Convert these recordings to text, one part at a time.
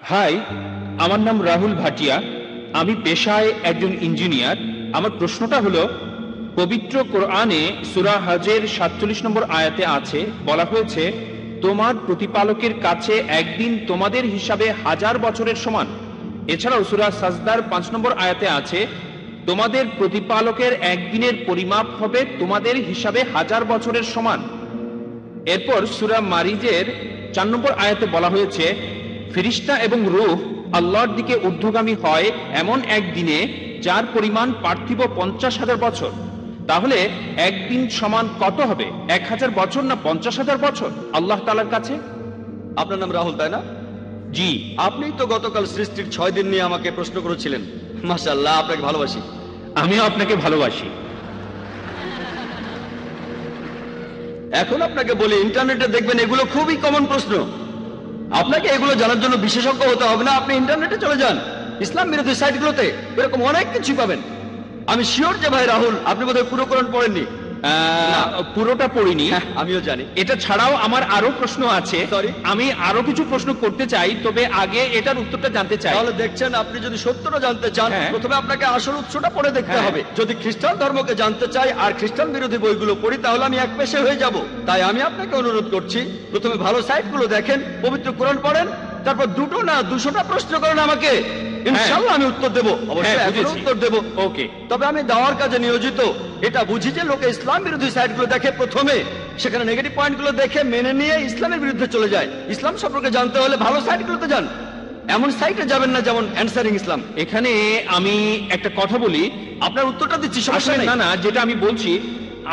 High, আমার নাম রাহুল ভাটিয়া। আমি পেশায় একজন ইঞ্জিনিয়ার। আমার প্রশ্নটা হলো, পবিত্র কোরআনে সূরা হজের ৪৭ নম্বর আয়াতে আছে, বলা হয়েছে তোমার প্রতিপালকের কাছে একদিন তোমাদের হিসাবে 1000 বছরের সমান। এছাড়াও সূরা সাজদার 5 নম্বর আয়াতে আছে, তোমাদের প্রতিপালকের একদিনের পরিমাপ হবে তোমাদের হিসাবে 1000 বছরের সমান। এরপর সূরা মারিজের 4 নম্বর আয়াতে বলা হয়েছে, ফেরেশতা এবং রূহ আল্লাহর দিকে ঊর্ধ্বগামী হয় এমন একদিনে যার পরিমাণ পার্থিব 50,000 বছর। তাহলে একদিন সমান কত হবে, 1000 বছর না 50,000 বছর আল্লাহ তাআলার কাছে? আপনার নাম রাহুল, তাই না? জি। আপনি তো গতকাল সৃষ্টির 6 দিন নিয়ে আমাকে প্রশ্ন করেছিলেন। মাশাআল্লাহ, আপনাকে ভালোবাসি। আমিও আপনাকে ভালোবাসি। এখন আপনাকে বলি, ইন্টারনেটে দেখবেন এগুলো খুবই কমন প্রশ্ন। আপনাকে এগুলো জানার জন্য বিশেষজ্ঞ হতে হবে না। আপনি ইন্টারনেটে চলে যান, ইসলাম বিরোধী সাইটগুলোতে এরকম অনেক কিছু পাবেন। আমি শিওর যে ভাই রাহুল, আপনি বোধহয় পুরো কোরআন পড়েননি। পুরোটা পড়িনি। আমিও জানি। এটা ছাড়াও আমার আরো প্রশ্ন আছে। সরি, আমি আরো কিছু প্রশ্ন করতে চাই, তবে আগে এটার উত্তরটা জানতে চাই। তাহলে দেখছেন, আপনি যদি সত্যটা জানতে চান, প্রথমে আপনাকে আসল উৎসটা পড়ে দেখতে হবে। যদি খ্রিস্টান ধর্মকে জানতে চাই আর খ্রিস্টান বিরোধী বইগুলো পড়ি, তাহলে আমি এক পেশে হয়ে যাব। তাই আমি আপনাকে অনুরোধ করছি, প্রথমে ভালো সাইটগুলো দেখেন, পবিত্র কোরআন পড়েন, তারপর 2টো না 200টা প্রশ্ন করেন আমাকে। ইনশাআল্লাহ আমি উত্তর দেব, অবশ্যই উত্তর দেব। ওকে। তবে আমি দাওয়ার কাজে নিয়োজিত। এটা বুঝি যে লোকে ইসলাম বিরোধী সাইটগুলো দেখে, প্রথমে সেখানে নেগেটিভ পয়েন্টগুলো দেখে মেনে নিয়ে ইসলামের বিরুদ্ধে চলে যায়। ইসলাম সম্পর্কে জানতে হলে ভালো সাইটগুলোতে যান, এমন সাইটে যাবেন না যেমন অ্যানসারিং ইসলাম। এখানে আমি একটা কথা বলি, আপনার উত্তরটা দিচ্ছি, সমস্যা নেই। না, যেটা আমি বলছি,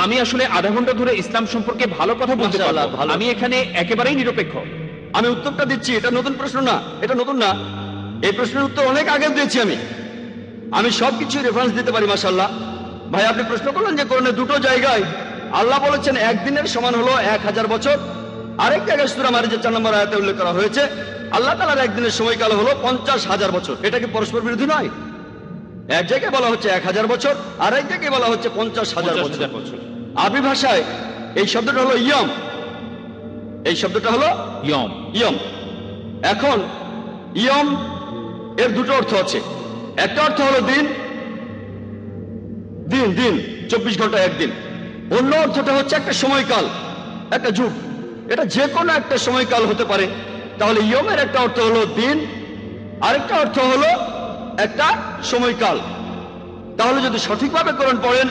আমি আসলে আধা ঘন্টা ধরে ইসলাম সম্পর্কে ভালো কথা বলতে পারবো। আমি এখানে একেবারেই নিরপেক্ষ। আমি উত্তরটা দিচ্ছি, এটা নতুন প্রশ্ন না, এটা নতুন না। এই প্রশ্নের উত্তর অনেক আগে দিয়েছি আমি সবকিছু রেফারেন্স দিতে পারি। মাশাআল্লাহ ভাই, আপনি প্রশ্ন করলেন যে কোরআনে 2টো জায়গায় আল্লাহ বলেছেন একদিনের সমান হলো 1000 বছর। আরেক জায়গায় সূরা মারিজের 4 নম্বর আয়াতে উল্লেখ করা হয়েছে আল্লাহ তাআলার একদিনের সময়কাল হলো 50,000 বছর। এটা কি পরস্পর বিরোধী নয়? এক জায়গায় বলা হচ্ছে 1000 বছর, আর এক জায়গায় বলা হচ্ছে 50,000 বছর। আরবি ভাষায় এই শব্দটা হলো ইয়ম। এই শব্দটা হলো ইয়ম। ইয়ম। এখন ইয়ম এর 2টো অর্থ আছে। একটা অর্থ হলো দিন, দিন দিন 24 ঘন্টা একদিন। অন্য অর্থটা হচ্ছে একটা সময়কাল, একটা যুগ। এটা যে কোনো একটা সময়কাল হতে পারে। তাহলে ইয়মের একটা অর্থ হলো দিন, আরেকটা অর্থ হলো একটা সময়কাল। তাহলে যদি সঠিকভাবে কোরআন পড়েন,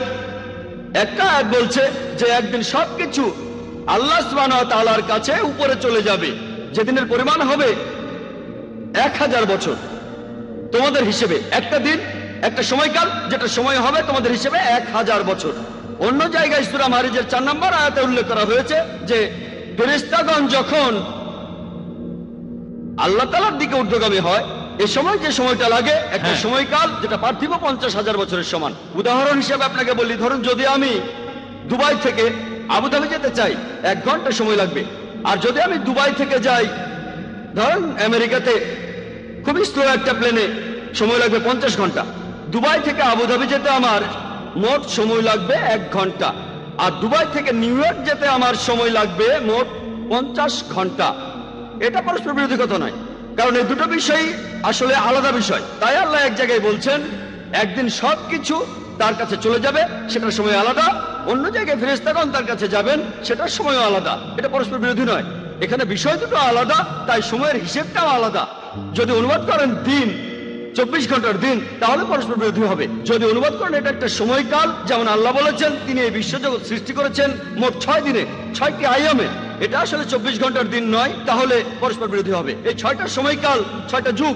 একটা আয়াত বলছে যে একদিন সবকিছু আল্লাহ সুবহানাহু ওয়া তাআলার কাছে উপরে চলে যাবে, যেদিনের পরিমাণ হবে 1000 বছর তোমাদের হিসেবে। একটা দিন, একটা সময়কাল, যেটা সময় হবে তোমাদের হিসেবে 1000 বছর। অন্য জায়গায় সূরা মারিজের 4 নম্বর আয়াতে উল্লেখ করা হয়েছে যে ফেরেশতাগণ যখন আল্লাহ তাআলার দিকে ঊর্ধ্বগামী হয়, এ সময় যে সময়টা লাগে একটা সময়কাল, যেটা পার্থিব 50,000 বছরের সমান। উদাহরণ হিসেবে আপনাকে বলি, ধরুন যদি আমি দুবাই থেকে আবুধাবি যেতে চাই, 1 ঘন্টা সময় লাগবে। আর যদি আমি দুবাই থেকে যাই ধরুন আমেরিকাতে, খুবই স্লো একটা প্লেনে, সময় লাগবে 50 ঘন্টা। দুবাই থেকে আবুধাবি যেতে আমার মোট সময় লাগবে 1 ঘন্টা। আর দুবাই থেকে নিউ ইয়র্ক যেতে আমার সময় লাগবে মোট 50 ঘন্টা। এটা পরস্পর বিরোধী কথা নয়, কারণ এই দুটো বিষয় আসলে আলাদা বিষয়। তাই আল্লাহ এক জায়গায় বলছেন একদিন সবকিছু তার কাছে চলে যাবে, সেটার সময় আলাদা। অন্য জায়গায় ফেরেশতাগণ তার কাছে যাবেন, সেটার সময়ও আলাদা। এটা পরস্পর বিরোধী নয়। এখানে বিষয় দুটো আলাদা, তাই সময়ের হিসেবটাও আলাদা। যদি অনুবাদ করেন দিন, 24 ঘন্টার দিন, তাহলে পরস্পর বিরোধী হবে। যদি অনুবাদ করেন এটা একটা সময়কাল, যেমন আল্লাহ বলেছেন তিনি এই বিশ্বজগৎ সৃষ্টি করেছেন মোট 6 দিনে, 6টি আয়ামে, এটা আসলে 24 ঘন্টার দিন নয়, তাহলে পরস্পর বিরোধী হবে। এই 6টা সময়কাল, 6টা যুগ,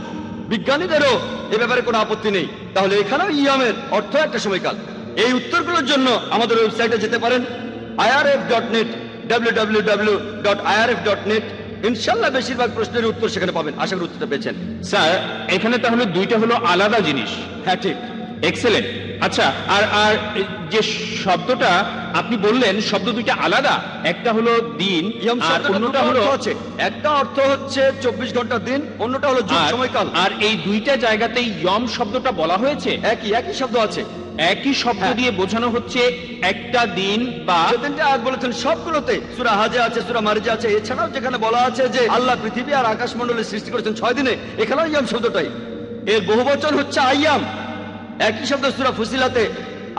বিজ্ঞানীদেরও এ ব্যাপারে কোনো আপত্তি নেই। তাহলে এখানেও ইয়ামের অর্থ একটা সময়কাল। এই উত্তরগুলোর জন্য আমাদের ওয়েবসাইটে যেতে পারেন, irf.net, www.irf.net। ইনশাআল্লাহ বেশিরভাগ প্রশ্নের উত্তর সেখানে পাবেন। আশা করি উত্তরটা পেয়েছেন। স্যার, এখানে তাহলে দুইটা হলো আলাদা জিনিস। হ্যাঁ, ঠিক, এক্সেলেন্ট। আচ্ছা, আর আর যে শব্দটা আপনি বললেন, শব্দ দুইটা আলাদা, একটা হলো দিন আর অন্যটা হলো, একটা অর্থ হচ্ছে 24 ঘন্টা দিন, অন্যটা হলো যুগ, সময়কাল। আর এই দুইটা জায়গাতেই ইয়ম শব্দটা বলা হয়েছে, একই শব্দ আছে। একই শব্দ হ্যাঁ। দিয়ে বোঝানো হচ্ছে একটা দিন বা যে তিনটা আয়াত বলেছেন সবগুলোতে সূরা হাজে আছে, সূরা মারিজে আছে, এছাড়াও যেখানে বলা আছে যে আল্লাহ পৃথিবী আর আকাশমণ্ডলী সৃষ্টি করেছেন 6 দিনে, এখানেও ইয়াম শব্দটাই এর বহুবচন হচ্ছে আইয়াম। একই শব্দ সূরা ফুসিলাতে,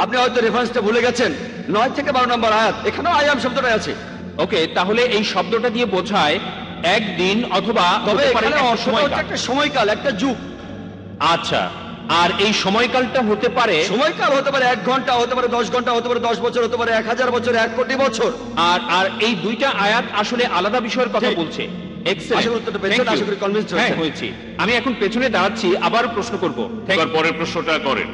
আপনি হয়তো রেফারেন্সটা ভুলে গেছেন, 9 থেকে 12 নম্বর আয়াত, এখানেও আইয়াম শব্দটাই আছে। ওকে, তাহলে এই শব্দটা দিয়ে বোঝায় একদিন অথবা তবে হতে পারে এখানে একটা অর্থটা হচ্ছে সময়কাল। একটা সময়কাল, একটা যুগ। আচ্ছা, আর এই সময়কালটা হতে পারে সময়কাল হতে পারে 1 ঘন্টা, হতে পারে 10 ঘন্টা, হতে পারে 10 বছর, হতে পারে 1000 বছর, 1 কোটি বছর। আর আর এই দুইটা আয়াত আসলে আলাদা বিষয়ের কথা ঠিক। বলছে। আশা করি উত্তরটা পেয়েছেন, আশা করি convinced হয়েছেন। হ্যাঁ, হয়েছি। আমি এখন পেছনে দাঁড়াচ্ছি, আবার প্রশ্ন করব। এবার পরের প্রশ্নটা করেন।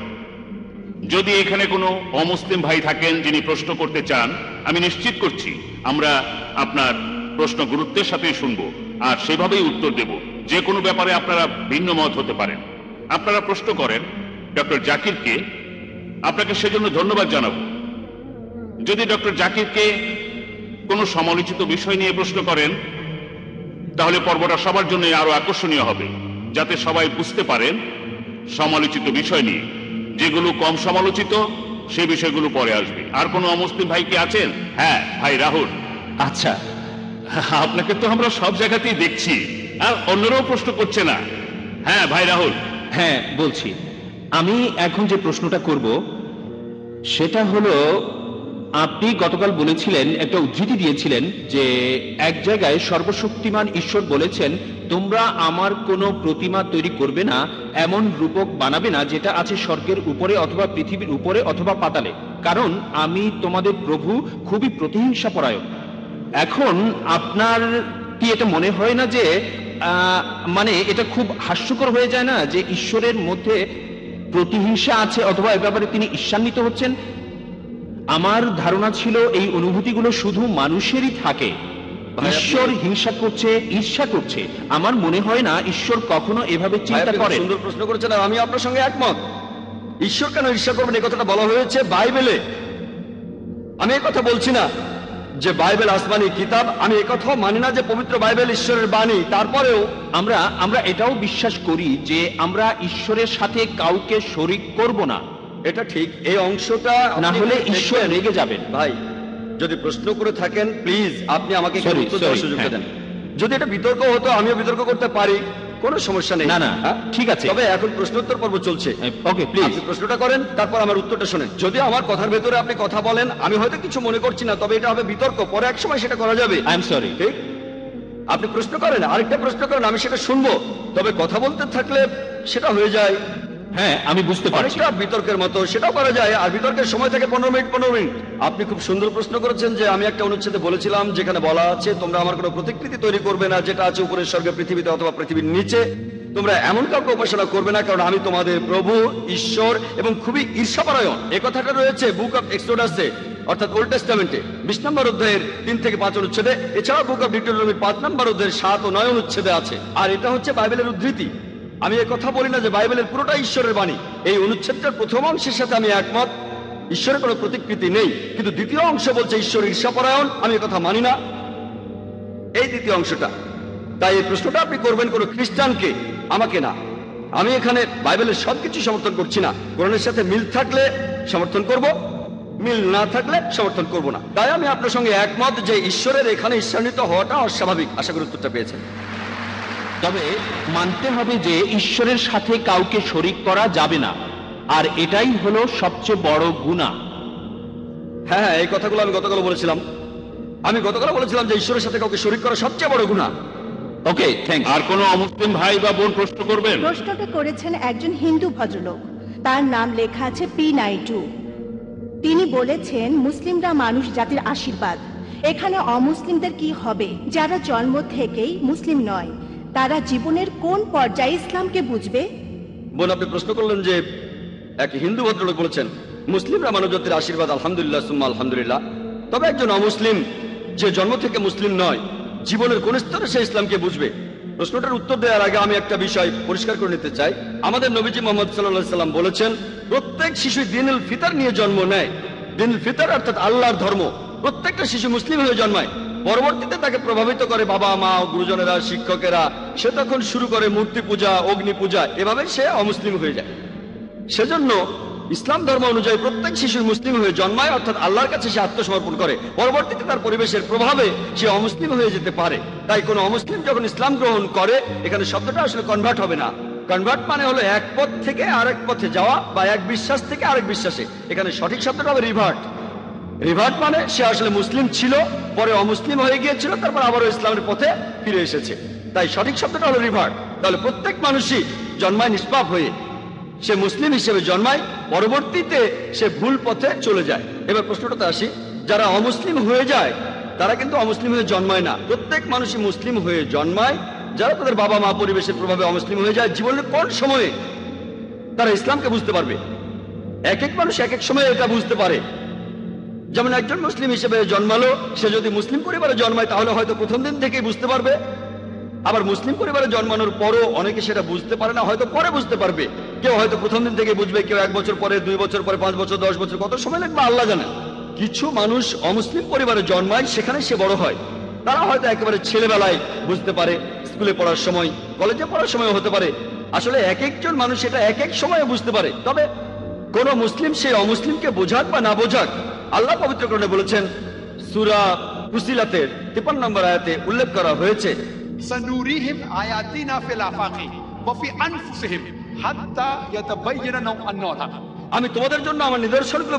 যদি এখানে কোনো অমুসলিম ভাই থাকেন যিনি প্রশ্ন করতে চান, আমি নিশ্চিত করছি আমরা আপনার প্রশ্ন গুরুত্বের সাথেই শুনবো আর সেভাবেই উত্তর দেব। যে কোনো ব্যাপারে আপনারা ভিন্ন মত হতে পারেন। আপনারা প্রশ্ন করেন ডক্টর জাকিরকে, আপনাকে সেজন্য ধন্যবাদ জানাবো। যদি ডক্টর জাকিরকে কোনো সমালোচিত বিষয় নিয়ে প্রশ্ন করেন, তাহলে পর্বটা সবার জন্য আরো আকর্ষণীয় হবে, যাতে সবাই বুঝতে পারেন সমালোচিত বিষয় নিয়ে। যেগুলো কম সমালোচিত সেই বিষয়গুলো পরে আসবে। আর কোনো অমুসলিম ভাই কি আছেন? হ্যাঁ, ভাই রাহুল। আচ্ছা, আপনাকে তো আমরা সব জায়গাতেই দেখছি, আর অন্যরাও প্রশ্ন করছে না। হ্যাঁ ভাই রাহুল। হ্যাঁ বলছি। আমি এখন যে প্রশ্নটা করব সেটা হলো, আপনি গতকাল বলেছিলেন, একটা উদ্ধৃতি দিয়েছিলেন যে এক জায়গায় সর্বশক্তিমান ঈশ্বর বলেছেন, তোমরা আমার কোনো প্রতিমা তৈরি করবে না, এমন রূপক বানাবে না যেটা আছে স্বর্গের উপরে অথবা পৃথিবীর উপরে অথবা পাতালে, কারণ আমি তোমাদের প্রভু খুবই প্রতিহিংসাপরায়ণ। এখন আপনার কি এটা মনে হয় না যে মানে এটা খুব হাস্যকর হয়ে যায় না যে ঈশ্বরের মধ্যে প্রতিহিংসা আছে অথবা এ ব্যাপারে তিনি ঈর্ষান্বিত হচ্ছেন? আমার ধারণা ছিল এই অনুভূতিগুলো শুধু মানুষেরই থাকে। ঈশ্বর হিংসা করছে, ঈর্ষা করছে। আমার মনে হয় না ঈশ্বর কখনো এভাবে ভাই, চিন্তা আপনি খুব করেন। সুন্দর প্রশ্ন করেছেন, আর আমি আপনার সঙ্গে একমত। ঈশ্বর কেন ঈর্ষা করবেন এই কথাটা বলা হয়েছে বাইবেলে। আমি এই কথা বলছি না যে বাইবেল আসমানি কিতাব, আমি এই কথাও মানি না যে পবিত্র বাইবেল ঈশ্বরের বাণী। তারপরেও আমরা এটাও বিশ্বাস করি যে আমরা ঈশ্বরের সাথে কাউকে শরিক করব না, এটা ঠিক, এই অংশটা না আপনি হলে দেখবেন। ঈশ্বর রেগে যাবেন। ভাই, যদি প্রশ্ন করে থাকেন প্লিজ আপনি আমাকে একটু Sorry, উত্তর দেওয়ার sorry, সুযোগটা হ্যাঁ। দেন। যদি এটা বিতর্ক হতো আমিও বিতর্ক করতে পারি, কোনো সমস্যা নেই। না, না, হ্যাঁ? ঠিক আছে। তবে এখন প্রশ্নোত্তর পর্ব চলছে। ওকে, প্লিজ। আপনি প্রশ্নটা করেন, তারপর আমার উত্তরটা শোনেন। যদি আমার কথার ভেতরে আপনি কথা বলেন, আমি হয়তো কিছু মনে করছি না, তবে এটা হবে বিতর্ক, পরে এক সময় সেটা করা যাবে। I am sorry. ঠিক, আপনি প্রশ্ন করেন, আরেকটা প্রশ্ন করেন, আমি সেটা শুনবো। তবে কথা বলতে থাকলে সেটা হয়ে যায় হ্যাঁ, আমি বুঝতে পারছি। অনেকটা বিতর্কের মতো, সেটাও করা যায়। আর বিতর্কের সময় থাকে 15 মিনিট 15 মিনিট। আপনি খুব সুন্দর প্রশ্ন করেছেন যে আমি একটা অনুচ্ছেদে বলেছিলাম যেখানে বলা আছে তোমরা আমার কোনো প্রতিকৃতি তৈরি করবে না যেটা আছে উপরের স্বর্গে, পৃথিবীতে অথবা পৃথিবীর নিচে। তোমরা এমন কাউকে উপাসনা করবে না, কারণ আমি তোমাদের প্রভু ঈশ্বর এবং খুবই ঈর্ষাপরায়ণ। এই কথাটা রয়েছে বুক অফ এক্সোডাসে, অর্থাৎ ওল্ড টেস্টামেন্টে 20 নম্বর অধ্যায়ের 3 থেকে 5 অনুচ্ছেদে। এছাড়া বুক অফ ডিউটেরোনমি 5 নম্বর অধ্যায়ের 7 ও 9 অনুচ্ছেদে আছে। আর এটা হচ্ছে বাইবেলের উদ্ধৃতি। আমি এই কথা বলি না যে বাইবেলের পুরোটা ঈশ্বরের বাণী। এই অনুচ্ছেদটার প্রথম অংশের সাথে আমি একমত, ঈশ্বরের কোনো প্রতিকৃতি নেই, কিন্তু দ্বিতীয় অংশ বলছে ঈশ্বর ঈর্ষাপরায়ণ। আমি এই কথা মানি না, এই দ্বিতীয় অংশটা। তাই এই প্রশ্নটা আপনি করবেন কোনো খ্রিস্টানকে, আমাকে না। আমি এখানে বাইবেলের সবকিছু সমর্থন করছি না। কোরআনের সাথে মিল থাকলে সমর্থন করব, মিল না থাকলে সমর্থন করব না। তাই আমি আপনার সঙ্গে একমত যে ঈশ্বরের এখানে ঈর্ষান্বিত হওয়াটা অস্বাভাবিক। আশা করি উত্তরটা পেয়েছেন। তবে মানতে হবে যে ঈশ্বরের সাথে কাউকে শরিক করা যাবে না, আর এটাই হলো সবচেয়ে বড় গুনাহ। হ্যাঁ হ্যাঁ, এই কথাগুলো আমি গতকাল বলেছিলাম। আমি গতকাল বলেছিলাম যে ঈশ্বরের সাথে কাউকে শরিক করা সবচেয়ে বড় গুনাহ। ওকে, থ্যাঙ্কস। আর কোনো অমুসলিম ভাই বা বোন প্রশ্ন করবেন? প্রশ্নটা করেছেন একজন হিন্দু ভদ্রলোক, তার নাম লেখা আছে পি নাইডু। তিনি বলেছেন মুসলিমরা মানুষ জাতির আশীর্বাদ। এখানে অমুসলিমদের কি হবে যারা জন্ম থেকেই মুসলিম নয়? তারা জীবনের কোন পর্যায়ে ইসলামকে বুঝবে? বোন, আপনি প্রশ্ন করলেন যে এক হিন্দু ভদ্রলোক বলেছেন মুসলিমরা মানবজাতির আশীর্বাদ, আলহামদুলিল্লাহ সুম্মা আলহামদুলিল্লাহ। তবে একজন অমুসলিম যে জন্ম থেকে মুসলিম নয়, জীবনের কোন স্তরে সে ইসলামকে বুঝবে? প্রশ্নটার উত্তর দেওয়ার আগে আমি একটা বিষয় পরিষ্কার করে নিতে চাই। আমাদের নবীজি মোহাম্মদ সাল্লাল্লাহু আলাইহি সাল্লাম বলেছেন প্রত্যেক শিশু দীনুল ফিতর নিয়ে জন্ম নেয়। দীনুল ফিতর অর্থাৎ আল্লাহর ধর্ম। প্রত্যেকটা শিশু মুসলিম হয়ে জন্মায়, পরবর্তীতে তাকে প্রভাবিত করে বাবা মা, গুরুজনেরা, শিক্ষকেরা। সে তখন শুরু করে মূর্তি পূজা, অগ্নি পূজা, এভাবে সে অমুসলিম হয়ে যায়। সেজন্য ইসলাম ধর্ম অনুযায়ী প্রত্যেক শিশু মুসলিম হয়ে জন্মায়, অর্থাৎ আল্লাহর কাছে সে আত্মসমর্পণ করে। পরবর্তীতে তার পরিবেশের প্রভাবে সে অমুসলিম হয়ে যেতে পারে। তাই কোনো অমুসলিম যখন ইসলাম গ্রহণ করে, এখানে শব্দটা আসলে কনভার্ট হবে না। কনভার্ট মানে হলো এক পথ থেকে আরেক পথে যাওয়া বা এক বিশ্বাস থেকে আরেক বিশ্বাসে। এখানে সঠিক শব্দটা হবে রিভার্ট। রিভার্ট মানে সে আসলে মুসলিম ছিল, পরে অমুসলিম হয়ে গিয়েছিল, তারপর আবারও ইসলামের পথে ফিরে এসেছে। তাই সঠিক শব্দটা হলো রিভার্ট। তাহলে প্রত্যেক মানুষই জন্মায় নিষ্পাপ হয়ে, সে মুসলিম হিসেবে জন্মায়, পরবর্তীতে সে ভুল পথে চলে যায়। এবার প্রশ্নটাতে আসি, যারা অমুসলিম হয়ে যায় তারা কিন্তু অমুসলিম হয়ে জন্মায় না। প্রত্যেক মানুষই মুসলিম হয়ে জন্মায়। যারা তাদের বাবা মা পরিবেশের প্রভাবে অমুসলিম হয়ে যায়, জীবনের কোন সময়ে তারা ইসলামকে বুঝতে পারবে? এক এক মানুষ এক এক সময় এটা বুঝতে পারে। যেমন একজন মুসলিম হিসেবে জন্মালো, সে যদি মুসলিম পরিবারে জন্মায় তাহলে হয়তো প্রথম দিন থেকেই বুঝতে পারবে। আবার মুসলিম পরিবারে জন্মানোর পরও অনেকে সেটা বুঝতে পারে না, হয়তো পরে বুঝতে পারবে। কেউ হয়তো প্রথম দিন থেকে বুঝবে, কেউ 1 বছর পরে, 2 বছর পরে, 5 বছর, 10 বছর, কত সময় লাগবে আল্লাহ জানেন। কিছু মানুষ অমুসলিম পরিবারে জন্মায়, সেখানে সে বড় হয়। তারা হয়তো একেবারে ছেলেবেলায় বুঝতে পারে, স্কুলে পড়ার সময়, কলেজে পড়ার সময় হতে পারে। আসলে এক একজন মানুষ এটা এক এক সময়ে বুঝতে পারে। তবে কোন মুসলিম সে অমুসলিমকে বোঝাক বা না বোঝাক, আল্লাহ পবিত্রকরণে বলেছেন, সূরা ফুসিলাতের 53 নম্বর আয়াতে উল্লেখ করা হয়েছে, سنريهم آياتنا في الآفاق وفي أنفسهم حتى يتبين لهم أنه الحق। আমি তোমাদের জন্য আমার নিদর্শনগুলো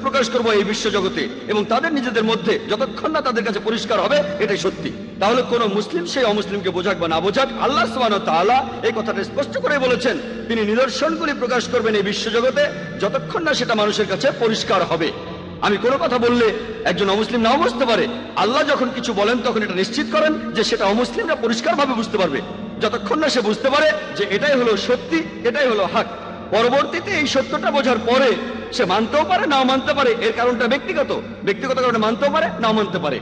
প্রকাশ করব এই বিশ্ব জগতে এবং তাদের নিজেদের মধ্যে, যতক্ষণ না তাদের কাছে পরিষ্কার হবে এটাই সত্যি। তাহলে কোন মুসলিম সেই অমুসলিমকে বোঝাক বা না বোঝাক, আল্লাহ সুবহানাহু ওয়া তাআলা এই কথাটা স্পষ্ট করে বলেছেন, তিনি নিদর্শনগুলি প্রকাশ করবেন এই বিশ্ব জগতে যতক্ষণ না সেটা মানুষের কাছে পরিষ্কার হবে। আমি কোনো কথা বললে একজন অমুসলিম নাও বুঝতে পারে, আল্লাহ যখন কিছু বলেন তখন এটা নিশ্চিত করেন যে সেটা অমুসলিমরা পরিষ্কারভাবে বুঝতে পারবে। যতক্ষণ না সে বুঝতে পারে যে এটাই হলো সত্যি, এটাই হলো হক। পরবর্তীতে এই সত্যটা বোঝার পরে সে মানতেও পারে নাও মানতে পারে। এর কারণটা ব্যক্তিগত কারণে মানতেও পারে নাও মানতে পারে।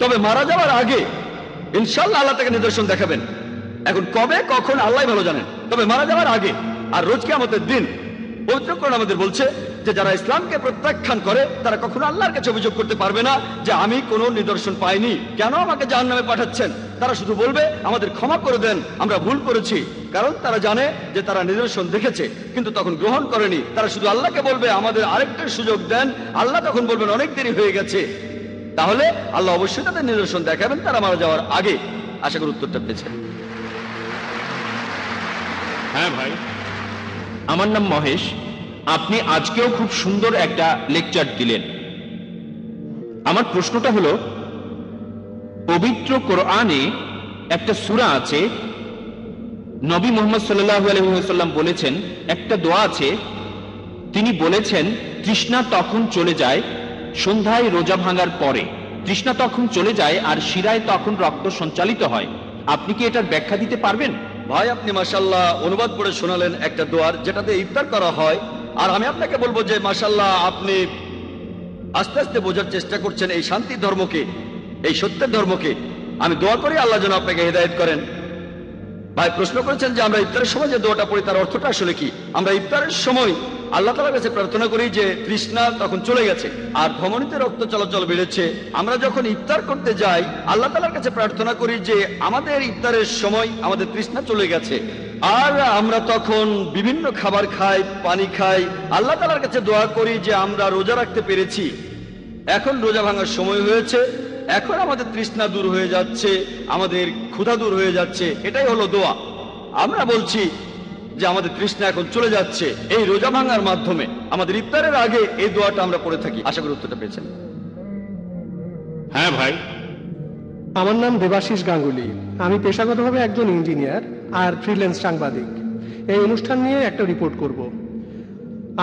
তবে মারা যাওয়ার আগে ইনশাআল্লাহ আল্লাহ তাকে নিদর্শন দেখাবেন। এখন কবে কখন আল্লাহ ভালো জানেন, তবে মারা যাওয়ার আগে আর রোজ কিয়ামতের দিন পবিত্র কোরআন আমাদের বলছে যে যারা ইসলামকে প্রত্যাখ্যান করে তারা কখনো আল্লাহর কাছে অভিযোগ করতে পারবে না যে আমি কোনো নিদর্শন পাইনি, কেন আমাকে জাহান্নামে পাঠাচ্ছেন। তারা শুধু বলবে আমাদের ক্ষমা করে দেন, আমরা ভুল করেছি। কারণ তারা জানে যে তারা নিদর্শন দেখেছে কিন্তু তখন গ্রহণ করেনি। তারা শুধু আল্লাহকে বলবে আমাদের আরেকটা সুযোগ দেন। আল্লাহ তখন বলবেন অনেক দেরি হয়ে গেছে। তাহলে আল্লাহ অবশ্যই তাদের নিদর্শন দেখাবেন তারা মারা যাওয়ার আগে। আশা করি উত্তরটা পেয়েছেন। হ্যাঁ ভাই, আমার নাম মহেশ। আপনি আজকেও খুব সুন্দর একটা লেকচার দিলেন। আমার প্রশ্নটা হলো, পবিত্র কোরআনে একটা সূরা আছে, নবী মুহাম্মদ সাল্লাল্লাহু আলাইহি ওয়াসাল্লাম বলেছেন, একটা দোয়া আছে, তিনি বলেছেন তৃষ্ণা তখন চলে যায় সন্ধ্যায় রোজা ভাঙার পরে। তৃষ্ণা তখন চলে যায় আর শিরায় তখন রক্ত সঞ্চালিত হয়। আপনি কি এটার ব্যাখ্যা দিতে পারবেন? ভাই, আপনি মাশাআল্লাহ অনুবাদ করে শোনালেন একটা দোয়ার যেটাতে ইফতার করা হয়। আর আমি আপনাকে বলবো যে মাশাআল্লাহ আপনি আস্তে আস্তে বোঝার চেষ্টা করছেন এই শান্তির ধর্মকে, এই সত্যের ধর্মকে। আমি দোয়া করি আল্লাহ যেন আপনাকে হেদায়েত করেন। ভাই প্রশ্ন করেছেন যে আমরা ইফতারের সময় যে দোয়াটা পড়ি তার অর্থটা আসলে কি। আমরা ইফতারের সময় আল্লাহ তাআলার কাছে প্রার্থনা করি যে তৃষ্ণা তখন চলে গেছে আর ধমনীতে রক্ত চলাচল বেড়েছে। আমরা যখন ইফতার করতে যাই আল্লাহ তাআলার কাছে প্রার্থনা করি যে আমাদের ইফতারের সময় আমাদের তৃষ্ণা চলে গেছে। আর আমরা তখন বিভিন্ন খাবার খাই, পানি খাই, আল্লাহ তাআলার কাছে দোয়া করি যে আমরা রোজা রাখতে পেরেছি, এখন রোজা ভাঙার সময় হয়েছে, এখন আমাদের তৃষ্ণা দূর হয়ে যাচ্ছে, আমাদের ক্ষুধা দূর হয়ে যাচ্ছে। এটাই হলো দোয়া। আমরা বলছি যে আমাদের তৃষ্ণা এখন চলে যাচ্ছে এই রোজা ভাঙার মাধ্যমে। আমাদের ইফতারের আগে এই দোয়াটা আমরা পড়ে থাকি। আশা করি উত্তরটা পেয়েছেন। হ্যাঁ ভাই, আমার নাম দেবাশিস গাঙ্গুলি। আমি পেশাগতভাবে একজন ইঞ্জিনিয়ার আর ফ্রিল্যান্স সাংবাদিক। এই অনুষ্ঠান নিয়ে একটা রিপোর্ট করব।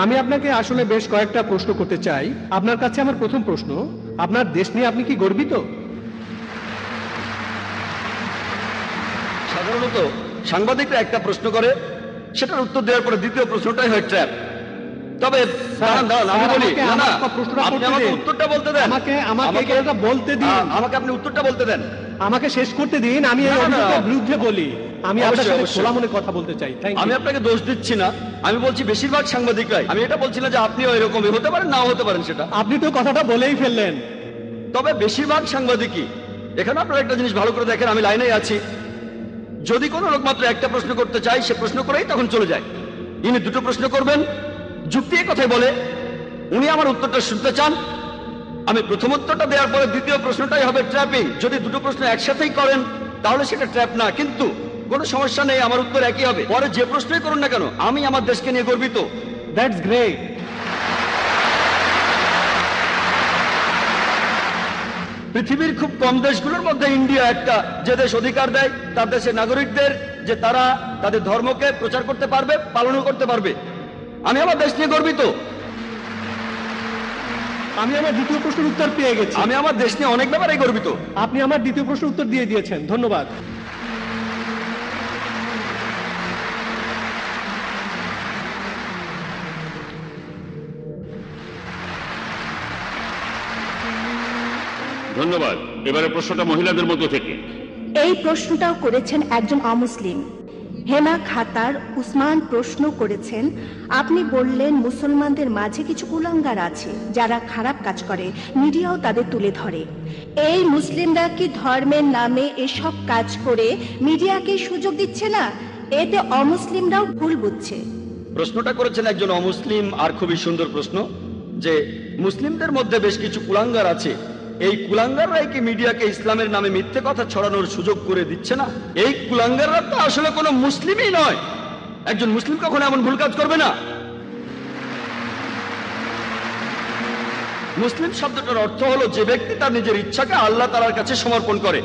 আমি আপনাকে আসলে বেশ কয়েকটা প্রশ্ন করতে চাই। আপনার কাছে আমার প্রথম প্রশ্ন, আপনার দেশ নিয়ে আপনি কি গর্বিত? সাধারণত সাংবাদিকরা একটা প্রশ্ন করে, সেটার উত্তর দেওয়ার পরে দ্বিতীয় প্রশ্নটাই হয় ট্র্যাপ। তবে দাঁড়ান, আমি বলি না না, আপনি আমাকে উত্তরটা বলতে দেন। আমাকে এটা বলতে দিন। আমাকে আপনি উত্তরটা বলতে দেন। আমাকে শেষ করতে দিন। আমি এই অভিযোগের বিরুদ্ধে বলি। আমি আপনার সাথে খোলা মনে কথা বলতে চাই। আমি আপনাকে দোষ দিচ্ছি না, আমি বলছি বেশিরভাগ সাংবাদিকরাই। আমি এটা বলছি না যে আপনিও এরকমই হতে পারেন, নাও হতে পারেন, সেটা আপনি তো কথাটা বলেই ফেললেন। তবে বেশিরভাগ সাংবাদিকই, এখানে আপনারা একটা জিনিস ভালো করে দেখেন, আমি লাইনেই আছি। যদি কোনো লোক মাত্র একটা প্রশ্ন করতে চায় সে প্রশ্ন করেই তখন চলে যায়। ইনি দুটো প্রশ্ন করবেন, যুক্তি এই কথাই বলে। উনি আমার উত্তরটা শুনতে চান। আমি প্রথম উত্তরটা দেওয়ার পরে দ্বিতীয় প্রশ্নটাই হবে ট্র্যাপিং। যদি দুটো প্রশ্ন একসাথেই করেন তাহলে সেটা ট্র্যাপ না, কিন্তু কোনো সমস্যা নেই, আমার উত্তর একই হবে। পরে যে প্রশ্নই করুন না কেন, আমি আমার দেশকে নিয়ে গর্বিত। That's great. পৃথিবীর খুব কম দেশগুলোর মধ্যে ইন্ডিয়া একটা, যে দেশ অধিকার দেয় তার দেশের নাগরিকদের যে তারা তাদের ধর্মকে প্রচার করতে পারবে, পালনও করতে পারবে। আমি আমার দেশ নিয়ে গর্বিত। আমি আমার দ্বিতীয় প্রশ্নের উত্তর পেয়ে গেছি। আমি আমার দেশ নিয়ে অনেক ব্যাপারে গর্বিত। আপনি আমার দ্বিতীয় প্রশ্নের উত্তর দিয়ে দিয়েছেন, ধন্যবাদ। ধন্যবাদ। এবারে প্রশ্নটা মহিলাদের মধ্য থেকে। এই প্রশ্নটাও করেছেন একজন অমুসলিম। হেমা খাতার উসমান প্রশ্ন করেছেন, আপনি বললেন মুসলমানদের মাঝে কিছু কুলাঙ্গার আছে যারা খারাপ কাজ করে, মিডিয়াও তাদের তুলে ধরে। এই মুসলিমরা কি ধর্মের নামে এসব কাজ করে মিডিয়াকে সুযোগ দিচ্ছে না? এতে অমুসলিমরাও ভুল বুঝছে। প্রশ্নটা করেছেন একজন অমুসলিম, আর খুবই সুন্দর প্রশ্ন, যে মুসলিমদের মধ্যে বেশ কিছু কুলাঙ্গার আছে, এই কুলাঙ্গাররাই কি মিডিয়াকে ইসলামের নামে মিথ্যে কথা ছড়ানোর সুযোগ করে দিচ্ছে না? এই কুলাঙ্গাররা তো আসলে কোনো মুসলিমই নয়। একজন মুসলিম কখনো এমন ভুল কাজ করবে না। মুসলিম শব্দটার অর্থ হলো যে ব্যক্তি তার নিজের ইচ্ছাকে আল্লাহ তাআলার কাছে সমর্পণ করে।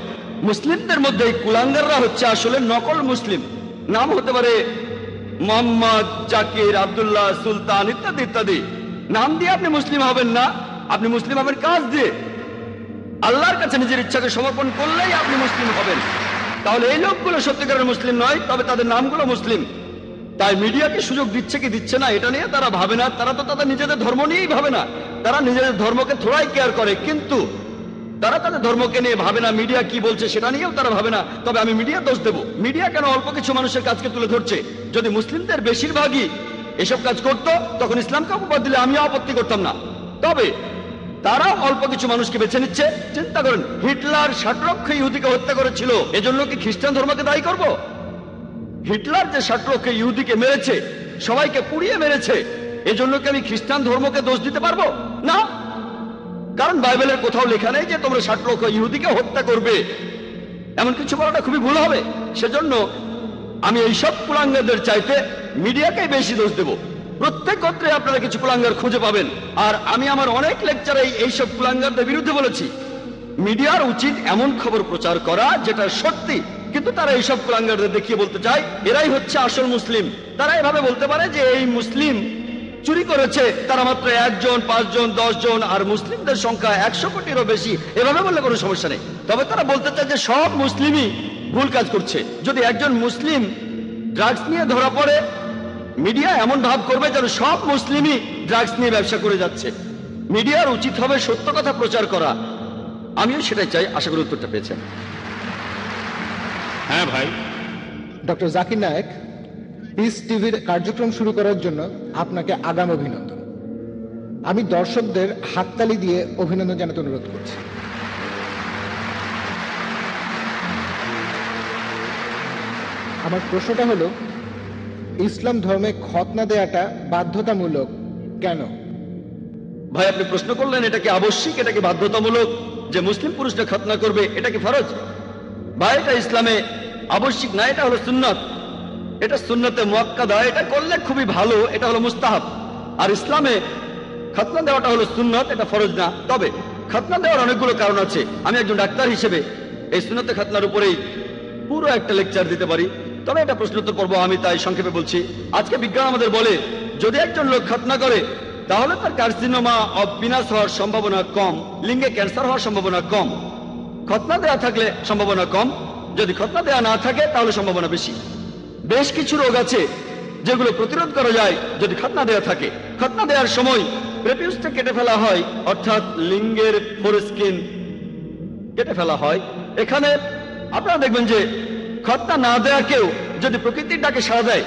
মুসলিমদের মধ্যে এই কুলাঙ্গাররা হচ্ছে আসলে নকল মুসলিম। নাম হতে পারে মোহাম্মদ, জাকির, আব্দুল্লাহ, সুলতান ইত্যাদি ইত্যাদি। নাম দিয়ে আপনি মুসলিম হবেন না, আপনি মুসলিম হবেন কাজ দিয়ে। আল্লাহর কাছে নিজের ইচ্ছাকে সমর্পণ করলেই আপনি মুসলিম হবেন। তাহলে এই লোকগুলো সত্যিকারের মুসলিম নয়, তবে তাদের নামগুলো মুসলিম। তাই মিডিয়াকে সুযোগ দিচ্ছে কি দিচ্ছে না এটা নিয়ে তারা ভাবে না। তারা তো তাদের নিজেদের ধর্ম নিয়েই ভাবে না, তারা নিজেদের ধর্মকে থোড়াই কেয়ার করে, কিন্তু তারা তাদের ধর্মকে নিয়ে ভাবে না। মিডিয়া কি বলছে সেটা নিয়েও তারা ভাবে না। তবে আমি মিডিয়া দোষ দেব, মিডিয়া কেন অল্প কিছু মানুষের কাজকে তুলে ধরছে? যদি মুসলিমদের বেশিরভাগই এসব কাজ করত তখন ইসলামকে অপবাদ দিলে আমিও আপত্তি করতাম না। তবে তারা অল্প কিছু মানুষকে বেছে নিচ্ছে। চিন্তা করেন, হিটলার 60 লক্ষ ইহুদিকে হত্যা করেছিল, এজন্য কি খ্রিস্টান ধর্মকে দায়ী করব? হিটলার যে 60 লক্ষ ইহুদিকে মেরেছে, সবাইকে পুড়িয়ে মেরেছে, এজন্য কি আমি খ্রিস্টান ধর্মকে দোষ দিতে পারবো না? কারণ বাইবেলের কোথাও লেখা নেই যে তোমরা 60 লক্ষ ইহুদিকে হত্যা করবে। এমন কিছু বলাটা খুবই ভুল হবে। সেজন্য আমি এইসব কুলাঙ্গারদের চাইতে মিডিয়াকে বেশি দোষ দেব। প্রত্যেক গোত্রে আপনারা কিছু কুলাঙ্গার খুঁজে পাবেন, আর আমি আমার অনেক লেকচারে এইসব কুলাঙ্গারদের বিরুদ্ধে বলেছি। মিডিয়ার উচিত এমন খবর প্রচার করা যেটা সত্যি, কিন্তু তারা এইসব কুলাঙ্গারদের দেখিয়ে বলতে চায় এরাই হচ্ছে আসল মুসলিম। তারা এভাবে বলতে পারে যে এই মুসলিম চুরি করেছে তারা মাত্র 1 জন, 5 জন, 10 জন, আর মুসলিমদের সংখ্যা 100 কোটিরও বেশি। এভাবে বললে কোনো সমস্যা নেই। তবে তারা বলতে চায় যে সব মুসলিমই ভুল কাজ করছে। যদি একজন মুসলিম ড্রাগস নিয়ে ধরা পড়ে, মিডিয়া এমন ভাব করবে যেন সব মুসলিমই ড্রাগস নিয়ে ব্যবসা করে যাচ্ছে। মিডিয়ার উচিত হবে সত্য কথা প্রচার করা। আমিও সেটাই চাই। আশা করি উত্তরটা পেয়েছেন। হ্যাঁ ভাই। ডক্টর জাকির নায়েক, পিস টিভির কার্যক্রম শুরু করার জন্য আপনাকে আগাম অভিনন্দন। আমি দর্শকদের হাততালি দিয়ে অভিনন্দন জানাতে অনুরোধ করছি। আমার প্রশ্নটা হলো, ইসলাম ধর্মে খতনা দেয়াটা বাধ্যতামূলক কেন? ভাই, আপনি প্রশ্ন করলেন এটা কি আবশ্যিক, এটা কি বাধ্যতামূলক যে মুসলিম পুরুষরা খতনা করবে, এটা কি ফরজ? ভাই, এটা ইসলামে আবশ্যিক না, এটা হলো সুন্নাত। এটা সুন্নতে মুআক্কাদা, এটা করলে খুবই ভালো, এটা হলো মুস্তাহাব। আর ইসলামে খতনা দেওয়াটা হলো সুন্নাত, এটা ফরজ না। তবে খতনা দেওয়ার অনেকগুলো কারণ আছে। আমি একজন ডাক্তার হিসেবে এই সুন্নতে খতনার উপরেই পুরো একটা লেকচার দিতে পারি, তবে এটা প্রশ্নোত্তর পর্ব, আমি তাই সংক্ষেপে বলছি। আজকে বিজ্ঞান আমাদের বলে যদি একজন লোক খতনা করে তাহলে তার কার্সিনোমা অব পিনাস হওয়ার সম্ভাবনা কম, লিঙ্গে ক্যান্সার হওয়ার সম্ভাবনা কম। খতনা দেওয়া থাকলে সম্ভাবনা কম, যদি খতনা দেওয়া না থাকে তাহলে সম্ভাবনা বেশি। বেশ কিছু রোগ আছে যেগুলো প্রতিরোধ করা যায় যদি খতনা দেওয়া থাকে। খতনা দেওয়ার সময় প্রেপিউসটা কেটে ফেলা হয়, অর্থাৎ লিঙ্গের ফোরস্কিন কেটে ফেলা হয়। এখানে আপনারা দেখবেন যে খতনা না দেওয়া কেউ যদি প্রকৃতির ডাকে সাড়া দেয়,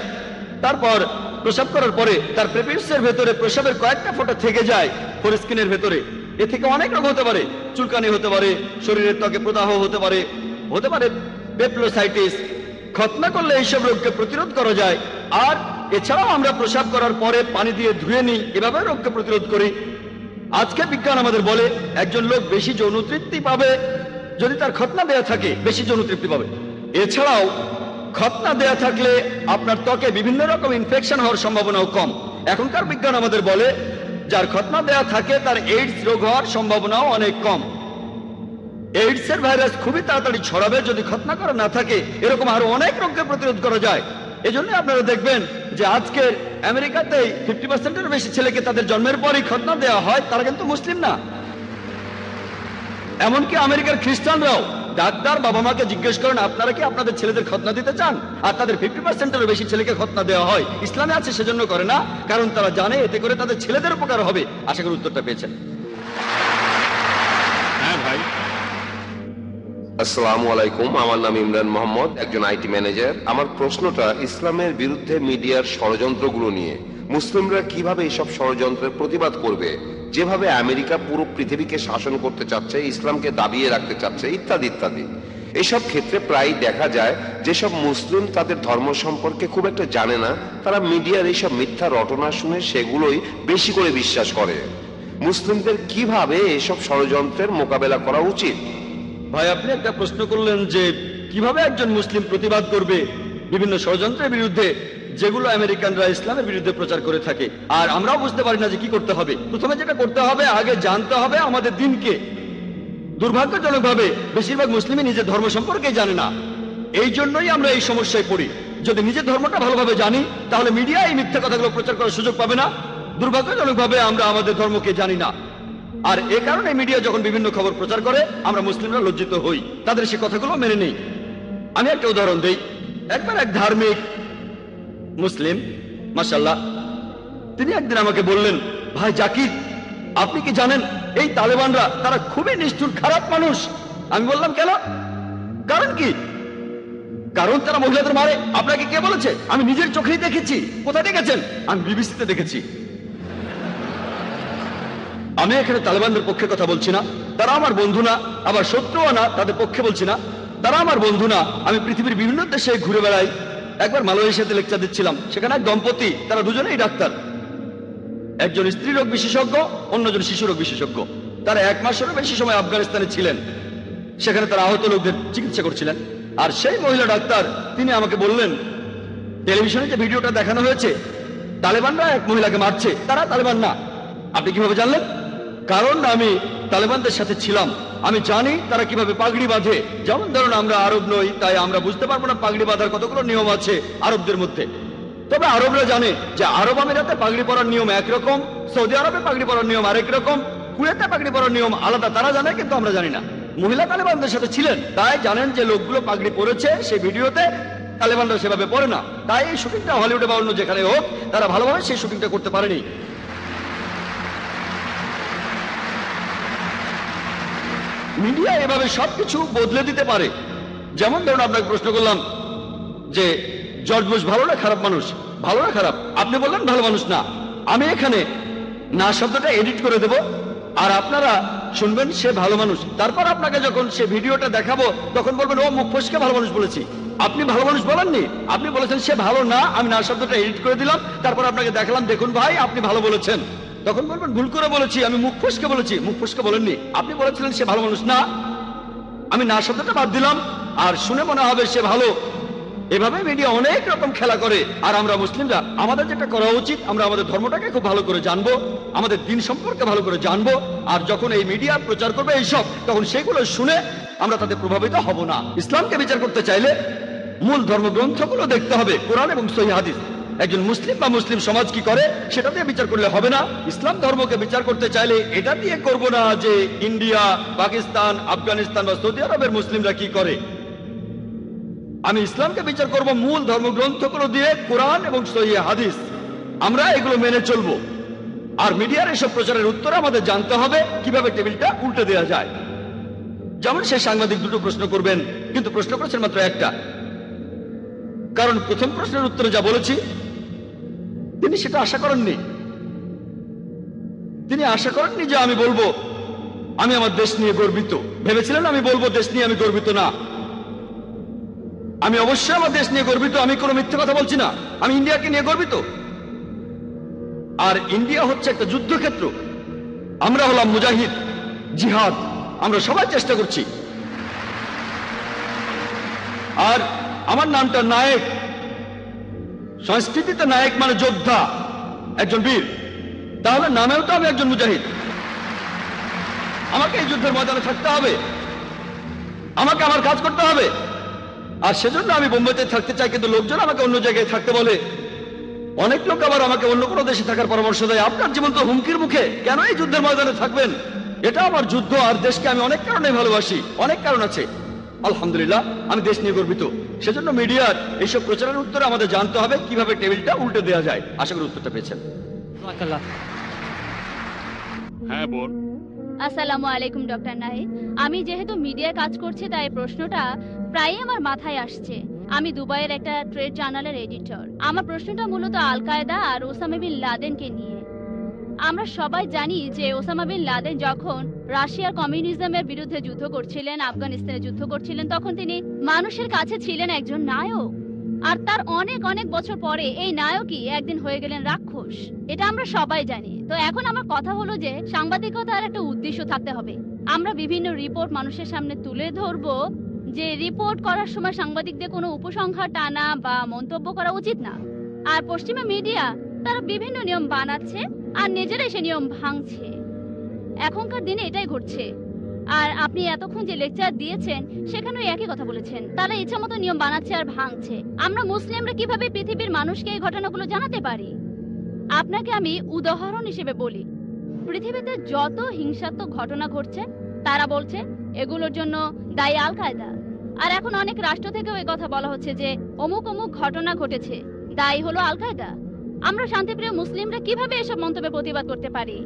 তারপর প্রসাব করার পরে তার প্রেপিউসের ভেতরে প্রসাবের কয়েকটা ফোঁটা থেকে যায় ফোরস্কিনের ভেতরে, এ থেকে অনেক রোগ হতে পারে। চুলকানি হতে পারে, শরীরের ত্বকে প্রদাহ হতে পারে, হতে পারে পেপলোসাইটিস। খতনা করলে এইসব রোগকে প্রতিরোধ করা যায়। আর এছাড়াও আমরা প্রসাব করার পরে পানি দিয়ে ধুয়ে নিই, এভাবে রোগকে প্রতিরোধ করি। আজকে বিজ্ঞান আমাদের বলে একজন লোক বেশি যৌন তৃপ্তি পাবে যদি তার খতনা দেয়া থাকে, বেশি যৌন তৃপ্তি পাবে। এছাড়াও খতনা দেয়া থাকলে আপনার ত্বকে বিভিন্ন রকম ইনফেকশন হওয়ার সম্ভাবনাও কম। এখনকার বিজ্ঞান আমাদের বলে যার খতনা দেয়া থাকে তার এইডস রোগ হওয়ার সম্ভাবনাও অনেক কম। এইডস এর ভাইরাস খুবই তাড়াতাড়ি ছড়াবে যদি খতনা করা না থাকে। এরকম আরো অনেক রোগকে প্রতিরোধ করা যায়। এজন্য আপনারা দেখবেন যে আজকের আমেরিকাতে 50%-এর বেশি ছেলেকে তাদের জন্মের পরই খতনা দেওয়া হয়, তারা কিন্তু মুসলিম না। এমনকি আমেরিকার খ্রিস্টানরাও ডাক্তার বাবা মাকে জিজ্ঞেস করেন আপনারা কি আপনাদের ছেলেদের খতনা দিতে চান, আর তাদের 50%-এরও বেশি ছেলেকে খতনা দেওয়া হয়। ইসলামে আছে সেজন্য করে না, কারণ তারা জানে এতে করে তাদের ছেলেদের উপকার হবে। আশা করি উত্তরটা পেয়েছেন। হ্যাঁ ভাই। আসসালামু আলাইকুম, আমার নাম ইমরান মোহাম্মদ, একজন আইটি ম্যানেজার। আমার প্রশ্নটা ইসলামের বিরুদ্ধে মিডিয়ার ষড়যন্ত্রগুলো নিয়ে। মুসলিমরা কিভাবে এসব ষড়যন্ত্রের প্রতিবাদ করবে, যেভাবে আমেরিকা পুরো পৃথিবীকে শাসন করতে চাচ্ছে, ইসলামকে দাবিয়ে রাখতে চাচ্ছে, ইত্যাদি ইত্যাদি। এসব ক্ষেত্রে প্রায় দেখা যায় যেসব মুসলিম তাদের ধর্ম সম্পর্কে খুব একটা জানে না, তারা মিডিয়ার এইসব মিথ্যা রটনা শুনে সেগুলোই বেশি করে বিশ্বাস করে। মুসলিমদের কিভাবে এসব ষড়যন্ত্রের মোকাবেলা করা উচিত? ভাই, আপনি একটা প্রশ্ন করলেন যে কিভাবে একজন মুসলিম প্রতিবাদ করবে বিভিন্ন ষড়যন্ত্রের বিরুদ্ধে যেগুলো আমেরিকানরা ইসলামের বিরুদ্ধে প্রচার করে থাকে। আর আমরাও বুঝতে পারি না যে কি করতে হবে। প্রথমে যেটা করতে হবে, আগে জানতে হবে আমাদের দিনকে। দুর্ভাগ্যজনকভাবে বেশিরভাগ মুসলিমই নিজের ধর্ম সম্পর্কে জানে না। এই জন্যই আমরা এই সমস্যায় পড়ি। যদি নিজের ধর্মটা ভালোভাবে জানি তাহলে মিডিয়া এই মিথ্যা কথাগুলো প্রচার করার সুযোগ পাবে না। দুর্ভাগ্যজনকভাবে আমরা আমাদের ধর্মকে জানি না, আর এ কারণে মিডিয়া যখন বিভিন্ন খবর প্রচার করে আমরা মুসলিমরা লজ্জিত হই, তাদের সে কথাগুলো মেনে নেই। আমি একটা উদাহরণ দেই। একবার এক ধার্মিক মুসলিম, মাশাআল্লাহ, তিনি একদিন আমাকে বললেন, ভাই জাকির, আপনি কি জানেন এই তালেবানরা তারা খুবই নিষ্ঠুর খারাপ মানুষ। আমি বললাম কেন? কারণ কি? কারণ তারা মহিলাদের মারে। আপনাকে কে বলেছে? আমি নিজের চোখেই দেখেছি। কোথায় দেখেছেন? আমি বিবিসিতে দেখেছি। আমি এখানে তালেবানদের পক্ষে কথা বলছি না, তারা আমার বন্ধু না, আবার শত্রুও না, তাদের পক্ষে বলছি না, তারা আমার বন্ধু না। আমি পৃথিবীর বিভিন্ন দেশে ঘুরে বেড়াই। একবার মালয়েশিয়াতে লেকচার দিচ্ছিলাম, সেখানে এক দম্পতি, তারা দুজনেই ডাক্তার। একজন স্ত্রী রোগ বিশেষজ্ঞ, অন্যজন শিশু রোগ বিশেষজ্ঞ। তারা 1 মাসেরও বেশি সময় আফগানিস্তানে ছিলেন, সেখানে তারা আহত লোকদের চিকিৎসা করছিলেন। আর সেই মহিলা ডাক্তার তিনি আমাকে বললেন, টেলিভিশনে যে ভিডিওটা দেখানো হয়েছে তালেবানরা এক মহিলাকে মারছে, তারা তালেবান না। আপনি কিভাবে জানলেন? কারণ আমি তালেবানদের সাথে ছিলাম, আমি জানি তারা কিভাবে পাগড়ি বাঁধে। যেমন ধরুন আমরা আরব নই, তাই আমরা বুঝতে পারবো না পাগড়ি বাঁধার কতগুলো নিয়ম আছে আরবদের মধ্যে। তবে আরবরা জানে যে আরব আমিরাতে পাগড়ি পরার নিয়ম একরকম, সৌদি আরবে পাগড়ি পরার নিয়ম আরেক রকম, কুয়েতে পাগড়ি পরার নিয়ম আলাদা। তারা জানে, কিন্তু আমরা জানি না। মহিলা তালেবানদের সাথে ছিলেন, তাই জানেন যে লোকগুলো পাগড়ি পরেছে সেই ভিডিওতে, তালেবানরা সেভাবে পরে না। তাই এই শুটিংটা হলিউডে বা অন্য যেখানে হোক, তারা ভালোভাবে সেই শুটিংটা করতে পারেনি। মিডিয়া এভাবে সবকিছু বদলে দিতে পারে। যেমন ধরুন আপনাকে প্রশ্ন করলাম যে জর্জ বুশ ভালো না খারাপ মানুষ? ভালো না খারাপ? আপনি বললেন ভালো মানুষ না। আমি এখানে না শব্দটা এডিট করে দেব, আর আপনারা শুনবেন সে ভালো মানুষ। তারপর আপনাকে যখন সে ভিডিওটা দেখাবো তখন বলবেন ও মুখ ফসকে ভালো মানুষ বলেছি। আপনি ভালো মানুষ বলেননি, আপনি বলেছেন সে ভালো না। আমি না শব্দটা এডিট করে দিলাম, তারপর আপনাকে দেখালাম, দেখুন ভাই আপনি ভালো বলেছেন। তখন বলবেন ভুল করে বলেছি, আমি মুখ ফসকে বলেছি। মুখ ফসকে বলেননি, আপনি বলেছিলেন সে ভালো মানুষ না। আমি না শব্দটা বাদ দিলাম, আর শুনে মনে হবে সে ভালো। এভাবে মিডিয়া অনেক রকম খেলা করে। আর আমরা মুসলিমরা আমাদের যেটা করা উচিত, আমরা আমাদের ধর্মটাকে খুব ভালো করে জানবো, আমাদের দিন সম্পর্কে ভালো করে জানবো। আর যখন এই মিডিয়া প্রচার করবে এইসব, তখন সেগুলো শুনে আমরা তাদের প্রভাবিত হব না। ইসলামকে বিচার করতে চাইলে মূল ধর্মগ্রন্থগুলো দেখতে হবে, কোরআন এবং সহিহ হাদিস। একজন মুসলিম বা মুসলিম সমাজ কি করে সেটা দিয়ে বিচার করলে হবে না। ইসলাম ধর্মকে বিচার করতে চাইলে এটা দিয়ে করব না যে ইন্ডিয়া, পাকিস্তান, আফগানিস্তান বা সৌদি আরবের মুসলিমরা কি করে। আমি ইসলামকে বিচার করব মূল ধর্মগ্রন্থগুলো দিয়ে, কোরআন এবং সহিহ হাদিস। আমরা এগুলো মেনে চলবো। আর মিডিয়ার এসব প্রচারের উত্তরে আমাদের জানতে হবে কিভাবে টেবিলটা উল্টে দেওয়া যায়। যেমন সে সাংবাদিক দুটো প্রশ্ন করবেন, কিন্তু প্রশ্ন করেছেন মাত্র একটা। কারণ প্রথম প্রশ্নের উত্তরে যা বলেছি তিনি সেটা আশা করেননি। তিনি আশা করেননি যে আমি বলবো আমি আমার দেশ নিয়ে গর্বিত। ভেবেছিলেন আমি বলবো দেশ নিয়ে আমি গর্বিত না। আমি অবশ্যই আমার দেশ নিয়ে গর্বিত, আমি কোনো মিথ্যে কথা বলছি না। আমি ইন্ডিয়াকে নিয়ে গর্বিত। আর ইন্ডিয়া হচ্ছে একটা যুদ্ধক্ষেত্র। আমরা হলাম মুজাহিদ, জিহাদ, আমরা সবাই চেষ্টা করছি। আর আমার নামটা নায়েক। সংস্কৃতিতে নায়েক মানে যোদ্ধা, একজন বীর। তাহলে নামেও তো আমি একজন মুজাহিদ। আমাকে এই যুদ্ধের ময়দানে থাকতে হবে, আমাকে আমার কাজ করতে হবে। আর সেজন্য আমি বোম্বেতে থাকতে চাই, কিন্তু লোকজন আমাকে অন্য জায়গায় থাকতে বলে। অনেক লোক আবার আমাকে অন্য কোনো দেশে থাকার পরামর্শ দেয়। আপনার জীবন তো হুমকির মুখে, কেন এই যুদ্ধের ময়দানে থাকবেন? এটা আমার যুদ্ধ, আর দেশকে আমি অনেক কারণে ভালোবাসি, অনেক কারণ আছে। আলহামদুলিল্লাহ, আমি দেশ নিয়ে গর্বিত। সেজন্য মিডিয়ার এইসব প্রচারের উত্তরে আমাদের জানতে হবে কিভাবে টেবিলটা উল্টে দেওয়া যায়। আশা করি উত্তরটা পেয়েছেন। হ্যাঁ বোন। আসসালামু আলাইকুম ডক্টর নাহিদ। আমি যেহেতু মিডিয়ায় কাজ করছি, তাই প্রশ্নটা প্রায়ই আমার মাথায় আসছে। আমি দুবাইয়ের একটা ট্রেড জার্নালের এডিটর। আমার প্রশ্নটা মূলত আল কায়দা আর ওসামা বিন লাদেনকে নিয়ে। আমরা সবাই জানি যে ওসামা বিন লাদেন যখন রাশিয়ার কমিউনিজমের বিরুদ্ধে যুদ্ধ করছিলেন, আফগানিস্তানে যুদ্ধ করছিলেন, তখন তিনি মানুষের কাছে ছিলেন একজন নায়ক। আর তার অনেক অনেক বছর পরে এই নায়কই একদিন হয়ে গেলেন রাক্ষস। এটা আমরা সবাই জানি। তো এখন আমার কথা হলো যে সাংবাদিকতার একটা উদ্দেশ্য থাকতে হবে। আমরা বিভিন্ন রিপোর্ট মানুষের সামনে তুলে ধরবো, যে রিপোর্ট করার সময় সাংবাদিকদের কোনো উপসংহার টানা বা মন্তব্য করা উচিত না। আর পশ্চিমা মিডিয়া তারা বিভিন্ন নিয়ম বানাচ্ছে আর নিজেরাই সে নিয়ম ভাঙছে। এখনকার দিনে এটাই ঘটছে। আর আপনি এতক্ষণ যে লেকচার দিয়েছেন সেখানেও একই কথা বলেছেন, তারা ইচ্ছা মতো নিয়ম বানাচ্ছে আর ভাঙছে। আমরা মুসলিমরা কিভাবে পৃথিবীর মানুষকে এই ঘটনাগুলো জানাতে পারি? আপনাকে আমি উদাহরণ হিসেবে বলি, পৃথিবীতে যত হিংসাত্মক ঘটনা ঘটছে তারা বলছে এগুলোর জন্য দায়ী আল কায়দা। আর এখন অনেক রাষ্ট্র থেকেও এই কথা বলা হচ্ছে যে অমুক অমুক ঘটনা ঘটেছে, দায়ী হলো আল কায়দা। আমরা শান্তিপ্রিয় মুসলিমরা কিভাবে এসব মন্তব্যের প্রতিবাদ করতে পারি?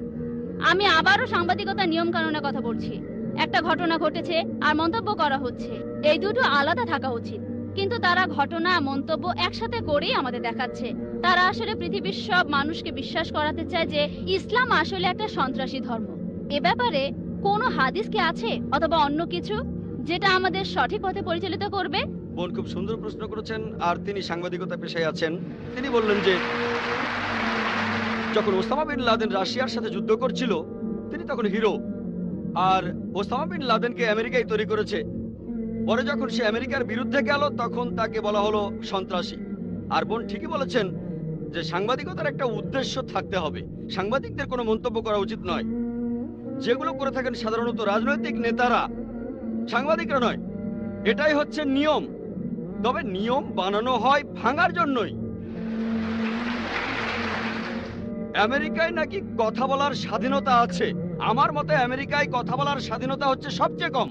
আমি আবারও সাংবাদিকতার নিয়ম কানুনের কথা বলছি। একটা ঘটনা ঘটেছে আর মন্তব্য করা হচ্ছে, এই দুটো আলাদা থাকা উচিত। কিন্তু তারা ঘটনা মন্তব্য একসাথে করেই আমাদের দেখাচ্ছে। তারা আসলে পৃথিবীর সব মানুষকে বিশ্বাস করাতে চায় যে ইসলাম আসলে একটা সন্ত্রাসী ধর্ম। এ ব্যাপারে কোনো হাদিস কি আছে অথবা অন্য কিছু যেটা আমাদের সঠিক পথে পরিচালিত করবে? বোন খুব সুন্দর প্রশ্ন করেছেন, আর তিনি সাংবাদিকতা পেশায় আছেন। তিনি বললেন যে যখন ওসামা বিন লাদেন রাশিয়ার সাথে যুদ্ধ করছিল তিনি তখন হিরো, আর ওসামা বিন লাদেনকে আমেরিকায় তৈরি করেছে। পরে যখন সে আমেরিকার বিরুদ্ধে গেল তখন তাকে বলা হলো সন্ত্রাসী। আর বোন ঠিকই বলেছেন যে সাংবাদিকতার একটা উদ্দেশ্য থাকতে হবে। সাংবাদিকদের কোনো মন্তব্য করা উচিত নয়। যেগুলো করে থাকেন সাধারণত রাজনৈতিক নেতারা, সাংবাদিকরা নয়। এটাই হচ্ছে নিয়ম। তবে নিয়ম বানানো হয় ভাঙার জন্যই। আমেরিকায় নাকি কথা বলার স্বাধীনতা আছে। আমার মতে আমেরিকায় কথা বলার স্বাধীনতা হচ্ছে সবচেয়ে কম।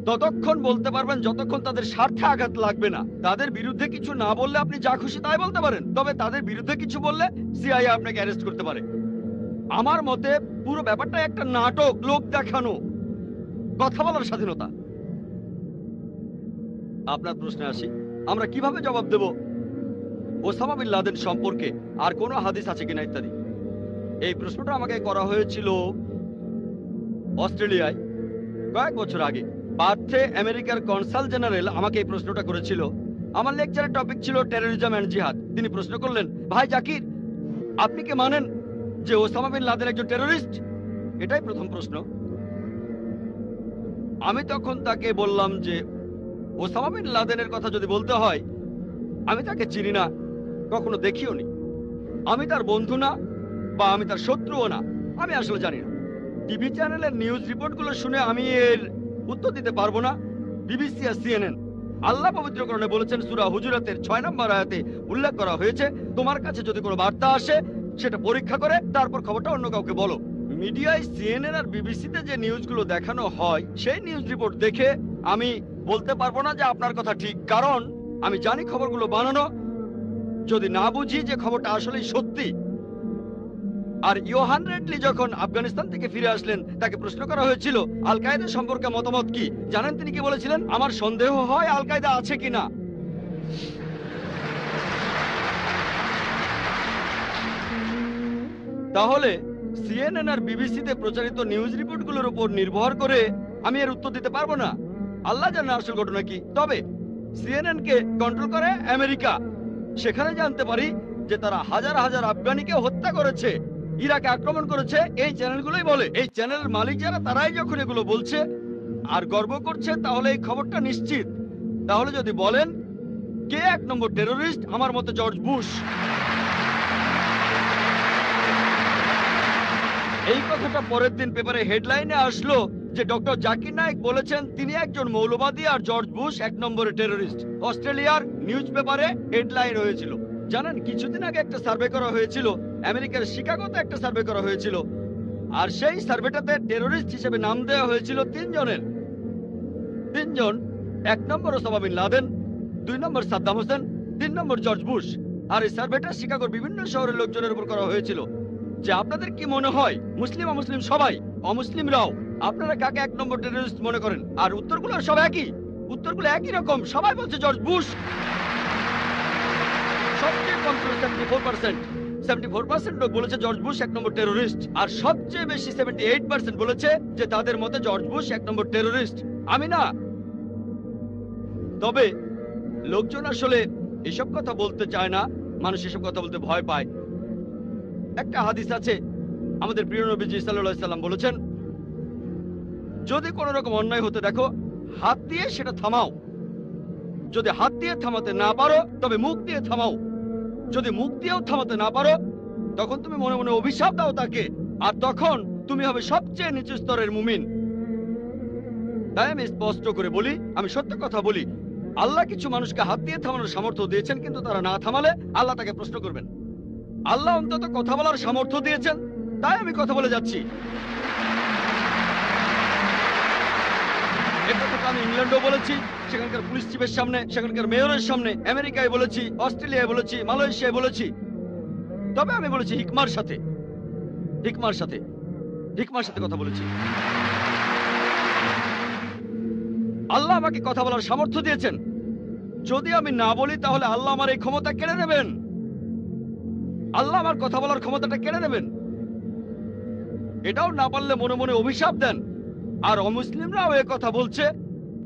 ততক্ষণ বলতে পারবেন যতক্ষণ তাদের স্বার্থে আঘাত লাগবে না। তাদের বিরুদ্ধে কিছু না বললে আপনি যা খুশি তাই বলতে পারেন, তবে তাদের বিরুদ্ধে কিছু বললে সিআইএ আপনাকে অ্যারেস্ট করতে পারে। আমার মতে পুরো ব্যাপারটা একটা নাটক, লোক দেখানো। কথা বলার স্বাধীনতা। আপনার প্রশ্নে আসি, আমরা কিভাবে জবাব দেব ওসামা বিন লাদেন সম্পর্কে, আর কোনো হাদিস আছে কিনা ইত্যাদি। এই প্রশ্নটা আমাকে করা হয়েছিল অস্ট্রেলিয়ায় কয়েক বছর আগে। পার্থে আমেরিকার কনসাল জেনারেল আমাকে এই প্রশ্নটা করেছিল। আমার লেকচারের টপিক ছিল টেরোরিজম এন্ড জিহাদ। তিনি প্রশ্ন করলেন, ভাই জাকির, আপনি কি মানেন যে ওসামা বিন লাদেন একজন টেরোরিস্ট? এটাই প্রথম প্রশ্ন। আমি তখন তাকে বললাম যে ওসামা বিন লাদেনের কথা যদি বলতে হয়, আমি তাকে চিনি না, কখনো দেখিও নি। আমি তার বন্ধু না, বা আমি তার শত্রুও না। আমি আসলে জানি না। টিভি চ্যানেলের নিউজ রিপোর্টগুলো শুনে আমি এর উত্তর দিতে পারবো না। বিবিসি আর সিএনএন, আল্লাহ পবিত্র কোরআনে বলেছেন সূরা হুজুরাতের 6 নম্বর আয়াতে উল্লেখ করা হয়েছে, তোমার কাছে যদি কোনো বার্তা আসে সেটা পরীক্ষা করে তারপর খবরটা অন্য কাউকে বলো। মিডিয়ায় সিএনএন আর বিবিসিতে যে নিউজগুলো দেখানো হয় সেই নিউজ রিপোর্ট দেখে আমি বলতে পারবো না যে আপনার কথা ঠিক, কারণ আমি জানি খবরগুলো বানানো। যদি না বুঝি যে খবরটা আসলেই সত্যি। আর ইয়োহান রেডলি যখন আফগানিস্তান থেকে ফিরে আসলেন তাকে প্রশ্ন করা হয়েছিল আল কায়দা সম্পর্কে মতামত কি। জানেন তিনি কি বলেছিলেন? আমার সন্দেহ হয় আল কায়দা আছে কিনা। তাহলে সিএনএন আর বিবিসিতে প্রচারিত নিউজ রিপোর্টগুলোর উপর নির্ভর করে আমি এর উত্তর দিতে পারবো না। আল্লাহ জানে আসল ঘটনা কি। তবে সিএনএন কে কন্ট্রোল করে আমেরিকা। সেখানে জানতে পারি যে তারা হাজার হাজার আফগানিকে হত্যা করেছে, ইরাকে আক্রমণ করেছে। এই চ্যানেলগুলোই বলে, এই চ্যানেলের মালিক যারা তারাই যখন এগুলো বলছে আর গর্ব করছে, তাহলে এই খবরটা নিশ্চিত। তাহলে যদি বলেন কে 1 নম্বর টেররিস্ট, আমার মতে জর্জ বুশ। এই কথাটা পরের দিন পেপারে হেডলাইনে আসলো যে ডক্টর জাকির নায়েক বলেছেন তিনি একজন মৌলবাদী আর জর্জ বুশ 1 নম্বরে টেররিস্ট। অস্ট্রেলিয়ার নিউজ পেপারে হেডলাইন হয়েছিল। জানেন, কিছুদিন আগে একটা সার্ভে করা হয়েছিল, আমেরিকার শিকাগোতে একটা সার্ভে করা হয়েছিল, আর সেই সার্ভেটাতে টেররিস্ট হিসেবে নাম দেওয়া হয়েছিল 3 জনের। 3 জন, 1 নম্বর ওসামা বিন লাদেন, 2 নম্বর সাদ্দাম হোসেন, 3 নম্বর জর্জ বুশ। আর এই সার্ভেটা শিকাগোর বিভিন্ন শহরের লোকজনের উপর করা হয়েছিল যে আপনাদের কি মনে হয়, মুসলিম অমুসলিম সবাই, অমুসলিমরাও, আপনারা কাকে 1 নম্বর টেররিস্ট মনে করেন? আর উত্তরগুলো সব একই, উত্তরগুলো একই রকম, সবাই বলছে জর্জ বুশ। সবচেয়ে কম ছিল 74% লোক বলেছে জর্জ বুশ 1 নম্বর টেররিস্ট, আর সবচেয়ে বেশি 78% বলেছে যে তাদের মতে জর্জ বুশ 1 নম্বর টেররিস্ট। আমি না। তবে লোকজন আসলে এসব কথা বলতে চায় না, মানুষ এসব কথা বলতে ভয় পায়। একটা হাদিস আছে, আমাদের প্রিয় নবীজি সাল্লাল্লাহু আলাইহি সাল্লাম বলেছেন, যদি কোনো রকম অন্যায় হতে দেখো হাত দিয়ে সেটা থামাও। যদি হাত দিয়ে থামাতে না পারো তবে মুখ দিয়ে থামাও। যদি মুখ দিয়েও থামাতে না পারো তখন তুমি মনে মনে অভিশাপ দাও তাকে, আর তখন তুমি হবে সবচেয়ে নিচু স্তরের মুমিন। তাই আমি স্পষ্ট করে বলি, আমি সত্য কথা বলি, আল্লাহ কিছু মানুষকে হাত দিয়ে থামানোর সামর্থ্য দিয়েছেন, কিন্তু তারা না থামালে আল্লাহ তাকে প্রশ্ন করবেন। আল্লাহ অন্তত কথা বলার সামর্থ্য দিয়েছেন, তাই আমি কথা বলে যাচ্ছি। একথা আমি ইংল্যান্ডও বলেছি, সেখানকার পুলিশ চিফের সামনে, সেখানকার মেয়রের সামনে, আমেরিকায় বলেছি, অস্ট্রেলিয়ায় বলেছি, মালয়েশিয়ায় বলেছি। তবে আমি বলেছি হিকমার সাথে কথা বলেছি। আল্লাহ আমাকে কথা বলার সামর্থ্য দিয়েছেন। যদি আমি না বলি তাহলে আল্লাহ আমার এই ক্ষমতা কেড়ে নেবেন। আল্লাহ আমার কথা বলার ক্ষমতাটা কেড়ে নেবেন। এটাও না পারলে মনে মনে অভিশাপ দেন। আর অমুসলিমরাও এ কথা বলছে।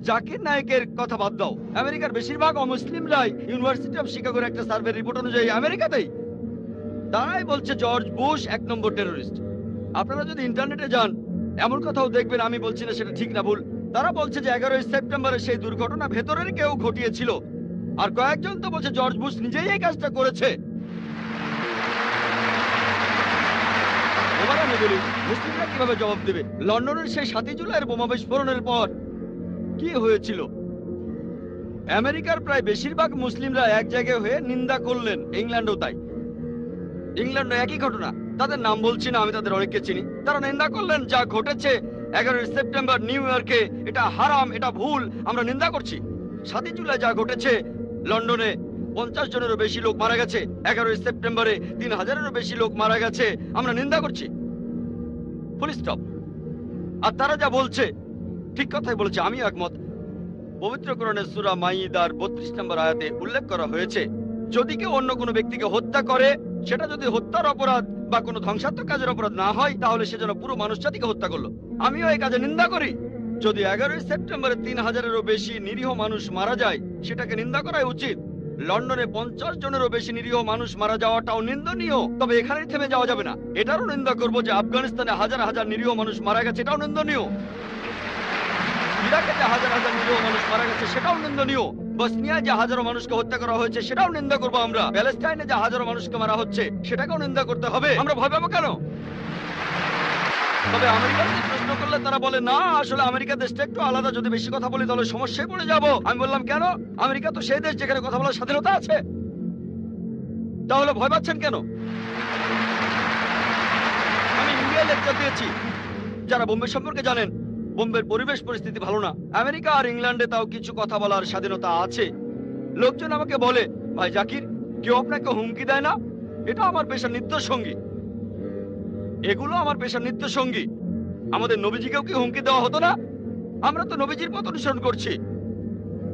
জাকির নায়েকের কথা বাদ দাও, আমেরিকার বেশিরভাগ অমুসলিমরাই ইউনিভার্সিটি অফ শিকাগোর একটা সার্ভে রিপোর্ট অনুযায়ী আমেরিকাতেই তারাই বলছে জর্জ বুশ 1 নম্বর টেররিস্ট। আপনারা যদি ইন্টারনেটে যান এমন কথাও দেখবেন, আমি বলছি না সেটা ঠিক না ভুল। তারা বলছে যে 11ই সেপ্টেম্বরে সেই দুর্ঘটনা ভেতরের কেউ ঘটিয়েছিল, আর কয়েকজন তো বলছে জর্জ বুশ নিজেই এই কাজটা করেছে। এবার আমি বলি মুসলিমরা কিভাবে জবাব দেবে। লন্ডনের সেই 7 জুলাইয়ের বোমা বিস্ফোরণের পর কি হয়েছিল? আমেরিকার প্রায় বেশিরভাগ মুসলিমরা এক জায়গায় হয়ে নিন্দা করলেন, ইংল্যান্ডও তাই। ইংল্যান্ডে একই ঘটনা, তাদের নাম বলছি না, আমি তাদের অনেককে চিনি। তারা নিন্দা করলেন যা ঘটেছে 11ই সেপ্টেম্বর নিউ ইয়র্কে, এটা হারাম, এটা ভুল, আমরা নিন্দা করছি। 7 জুলাই যা ঘটেছে লন্ডনে 50 জনেরও বেশি লোক মারা গেছে, 11ই সেপ্টেম্বরে 3000-এরও বেশি লোক মারা গেছে, আমরা নিন্দা করছি। Full stop. আর তারা যা বলছে ঠিক কথাই বলেছে, আমিও একমত। পবিত্র কোরআনের সূরা মাইদার 32 নম্বর আয়াতে উল্লেখ করা হয়েছে, যদি কেউ অন্য কোনো ব্যক্তিকে হত্যা করে, সেটা যদি হত্যার অপরাধ বা কোনো ধ্বংসাত্মক কাজের অপরাধ না হয়, তাহলে সে যেন পুরো মানুষ জাতিকে হত্যা করলো। আমিও এই কাজে নিন্দা করি। যদি 11ই সেপ্টেম্বরে 3000-এরও বেশি নিরীহ মানুষ মারা যায়, সেটাকে নিন্দা করাই উচিত। লন্ডনে 50 জনেরও বেশি নিরীহ মানুষ মারা যাওয়াটাও নিন্দনীয়। তবে এখানেই থেমে যাওয়া যাবে না, এটারও নিন্দা করবো যে আফগানিস্তানে হাজার হাজার নিরীহ মানুষ মারা গেছে, এটাও নিন্দনীয়। ইরাকে যে হাজার হাজার নিরীহ মানুষ মারা গেছে, সেটাও নিন্দনীয়। বসনিয়ায় যে হাজারো মানুষকে হত্যা করা হয়েছে, সেটাও নিন্দা করবো আমরা। প্যালেস্টাইনে যে হাজারো মানুষকে মারা হচ্ছে, সেটাকেও নিন্দা করতে হবে। আমরা ভয় পাবো কেন? তবে আমেরিকাতে প্রশ্ন করলে তারা বলে না, আসলে আমেরিকা দেশটা একটু আলাদা, যদি বেশি কথা বলি তাহলে সমস্যায় পড়ে যাব। আমি বললাম কেন? আমেরিকা তো সেই দেশ যেখানে কথা বলার স্বাধীনতা আছে। তাহলে ভয় পাচ্ছেন কেন? আমি ইন্ডিয়ায় লেকচার দিয়েছি। যারা বোম্বে সম্পর্কে জানেন, বোম্বের পরিবেশ পরিস্থিতি ভালো না। আমেরিকা আর ইংল্যান্ডে তাও কিছু কথা বলার স্বাধীনতা আছে। লোকজন আমাকে বলে, ভাই জাকির, কেউ আপনাকে হুমকি দেয় না? এটা আমার পেশার নিত্য সঙ্গী, এগুলো আমার পেশার নিত্য সঙ্গী। আমাদের নবীজিকেও কি হুমকি দেওয়া হতো না? আমরা তো নবীজির পথ অনুসরণ করছি।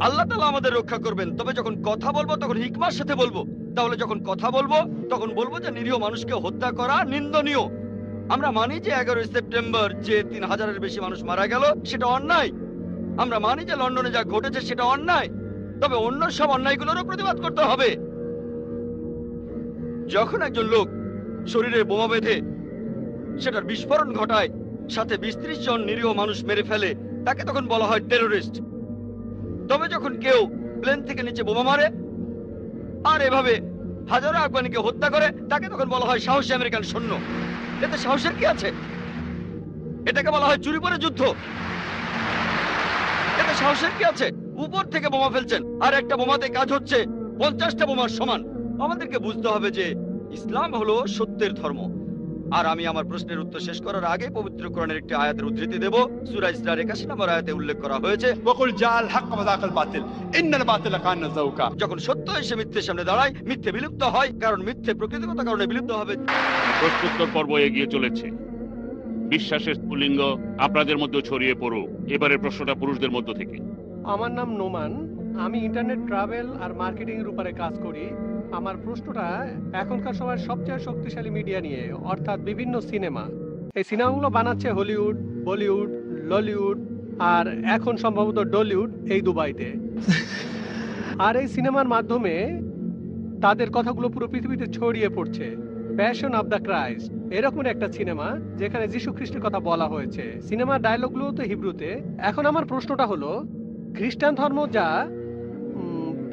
আল্লাহ তাআলা আমাদের রক্ষা করবেন। তবে যখন কথা বলবো তখন হিকমার সাথে বলবো। তাহলে যখন কথা বলবো তখন বলবো যে নিরীহ মানুষকে হত্যা করা নিন্দনীয়। আমরা মানি যে 11ই সেপ্টেম্বর যে 3000-এর বেশি মানুষ মারা গেল, সেটা অন্যায়। আমরা মানি যে লন্ডনে যা ঘটেছে সেটা অন্যায়, তবে অন্য সব অন্যায়গুলোরও প্রতিবাদ করতে হবে। যখন একজন লোক শরীরে বোমা বেঁধে সেটার বিস্ফোরণ ঘটায়, সাথে ২০-৩০ জন নিরীহ মানুষ মেরে ফেলে, তাকে তখন বলা হয় টেরোরিস্ট। তবে যখন কেউ প্লেন থেকে নিচে বোমা মারে আর এভাবে হাজারো আফগানিকে হত্যা করে, তাকে তখন বলা হয় সাহসী আমেরিকান সৈন্য। এতে সাহসের কি আছে? এটাকে বলা হয় চুরি করে যুদ্ধ। এতে সাহসের কি আছে? উপর থেকে বোমা ফেলছেন আর একটা বোমাতে কাজ হচ্ছে 50টা বোমার সমান। আমাদেরকে বুঝতে হবে যে ইসলাম হলো সত্যের ধর্ম। আর আমি আমার প্রশ্নের উত্তর শেষ করার আগে পবিত্র কোরআনের একটি আয়াতের উদ্ধৃতি দেব। সূরা ইসরার 81 নম্বর আয়াতে উল্লেখ করা হয়েছে, ওয়াকুল জাল হক ওয়া যাকাল বাতিল ইন্নাল বাতিলা কানা যাউকা। যখন সত্য এসে মিথ্যের সামনে দাঁড়ায়, মিথ্যে বিলুপ্ত হয়, কারণ মিথ্যে প্রকৃতিগত কারণে বিলুপ্ত হবে। প্রশ্নোত্তর পর্ব এগিয়ে চলেছে। বিশ্বাসের স্ফুলিঙ্গ আপনাদের মধ্যে ছড়িয়ে পড়ুক। এবারের প্রশ্নটা পুরুষদের মধ্য থেকে। আমার নাম নোমান, আমি ইন্টারনেট ট্রাভেল আর মার্কেটিং এর উপরে কাজ করি। আমার প্রশ্নটা এখনকার সময়ের সবচেয়ে শক্তিশালী মিডিয়া নিয়ে, অর্থাৎ বিভিন্ন সিনেমা। এই সিনেমাগুলো বানাচ্ছে হলিউড, বলিউড, ললিউড আর এখন সম্ভবত ডলিউড, এই দুবাইতে। আর এই সিনেমার মাধ্যমে তাদের কথাগুলো পুরো পৃথিবীতে ছড়িয়ে পড়ছে। প্যাশন অফ দ্য ক্রাইস্ট এরকম একটা সিনেমা যেখানে যীশু খ্রিস্টের কথা বলা হয়েছে। সিনেমার ডায়লগগুলো তো হিব্রুতে। এখন আমার প্রশ্নটা হলো, খ্রিস্টান ধর্ম যা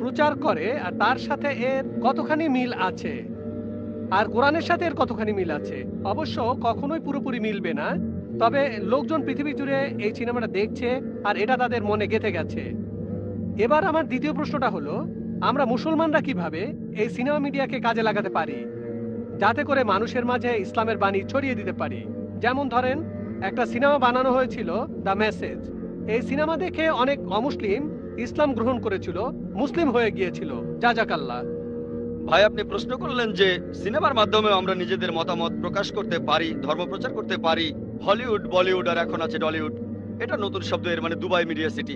প্রচার করে আর তার সাথে এর কতখানি মিল আছে, আর কোরআনের সাথে এর কতখানি মিল আছে? অবশ্য কখনোই পুরোপুরি মিলবে না, তবে লোকজন পৃথিবী জুড়ে এই সিনেমাটা দেখছে আর এটা তাদের মনে গেঁথে গেছে। এবার আমার দ্বিতীয় প্রশ্নটা হলো, আমরা মুসলমানরা কিভাবে এই সিনেমা মিডিয়াকে কাজে লাগাতে পারি যাতে করে মানুষের মাঝে ইসলামের বাণী ছড়িয়ে দিতে পারি? যেমন ধরেন, একটা সিনেমা বানানো হয়েছিল দ্য মেসেজ। এই সিনেমা দেখে অনেক অমুসলিম ইসলাম গ্রহণ করেছিল, মুসলিম হয়ে গিয়েছিল। জাযাকাল্লাহ। ভাই, আপনি প্রশ্ন করলেন যে সিনেমার মাধ্যমে আমরা নিজেদের মতামত প্রকাশ করতে পারি, ধর্ম প্রচার করতে পারি। হলিউড, বলিউড আর এখন আছে ডলিউড, এটা নতুন শব্দ, এর মানে দুবাই মিডিয়া সিটি।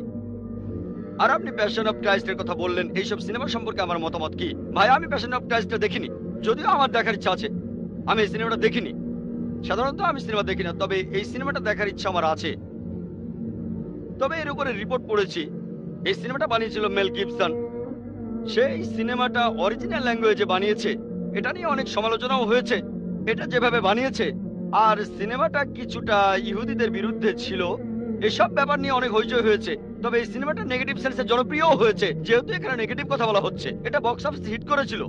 আর আপনি প্যাশন অফ ক্রাইস্টের কথা বললেন, এইসব সিনেমা সম্পর্কে আমার মতামত কি? ভাই, আমি প্যাশন অফ ক্রাইস্টটা দেখিনি, যদিও আমার দেখার ইচ্ছা আছে। আমি এই সিনেমাটা দেখিনি, সাধারণত আমি সিনেমা দেখি না, তবে এই সিনেমাটা দেখার ইচ্ছা আমার আছে। তবে এর উপরে রিপোর্ট পড়েছি, এই সিনেমাটা বানিয়েছিল মেল গিবসন। সেই সিনেমাটা অরিজিনাল ল্যাঙ্গুয়েজে বানিয়েছে, এটা নিয়ে অনেক সমালোচনাও হয়েছে এটা যেভাবে বানিয়েছে। আর সিনেমাটা কিছুটা ইহুদিদের বিরুদ্ধে ছিল, এসব ব্যাপার নিয়ে অনেক হইচই হয়েছে। তবে এই সিনেমাটা নেগেটিভ সেন্সে জনপ্রিয়ও হয়েছে, যেহেতু এখানে নেগেটিভ কথা বলা হচ্ছে। এটা বক্স অফিস হিট করেছিল,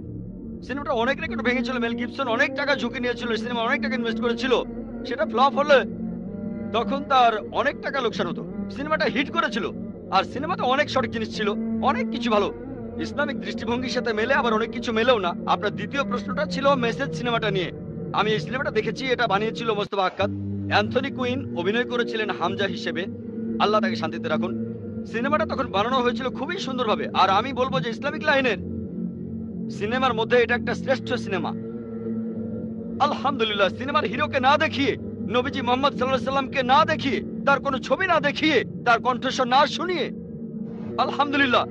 সিনেমাটা অনেক রেকর্ড ভেঙেছিল। মেল গিবসন অনেক টাকা ঝুঁকি নিয়েছিল, সিনেমা অনেক টাকা ইনভেস্ট করেছিল। সেটা ফ্লপ হলে তখন তার অনেক টাকা লোকসান হতো। সিনেমাটা হিট করেছিল, আর সিনেমাতে অনেক সঠিক জিনিস ছিল, অনেক কিছু ভালো ইসলামিক দৃষ্টিভঙ্গির সাথে মেলে, আবার অনেক কিছু মেলেও না। আপনার দ্বিতীয় প্রশ্নটা ছিল মেসেজ সিনেমাটা নিয়ে। আমি এই সিনেমাটা দেখেছি, এটা বানিয়েছিল মোস্তফা আক্কাদ। অ্যান্থনি কুইন অভিনয় করেছিলেন হামজা হিসেবে, আল্লাহ তাকে শান্তিতে রাখুন। সিনেমাটা তখন বানানো হয়েছিল খুবই সুন্দরভাবে। আর আমি বলবো যে ইসলামিক লাইনের সিনেমার মধ্যে এটা একটা শ্রেষ্ঠ সিনেমা। আলহামদুলিল্লাহ, সিনেমার হিরোকে না দেখিয়ে, নবীজি মোহাম্মদ সাল্লাল্লাহু আলাইহি সাল্লামকে না দেখিয়ে, তার কোনো ছবি না দেখিয়ে, তার কণ্ঠস্বর না শুনিয়ে, আলহামদুলিল্লাহ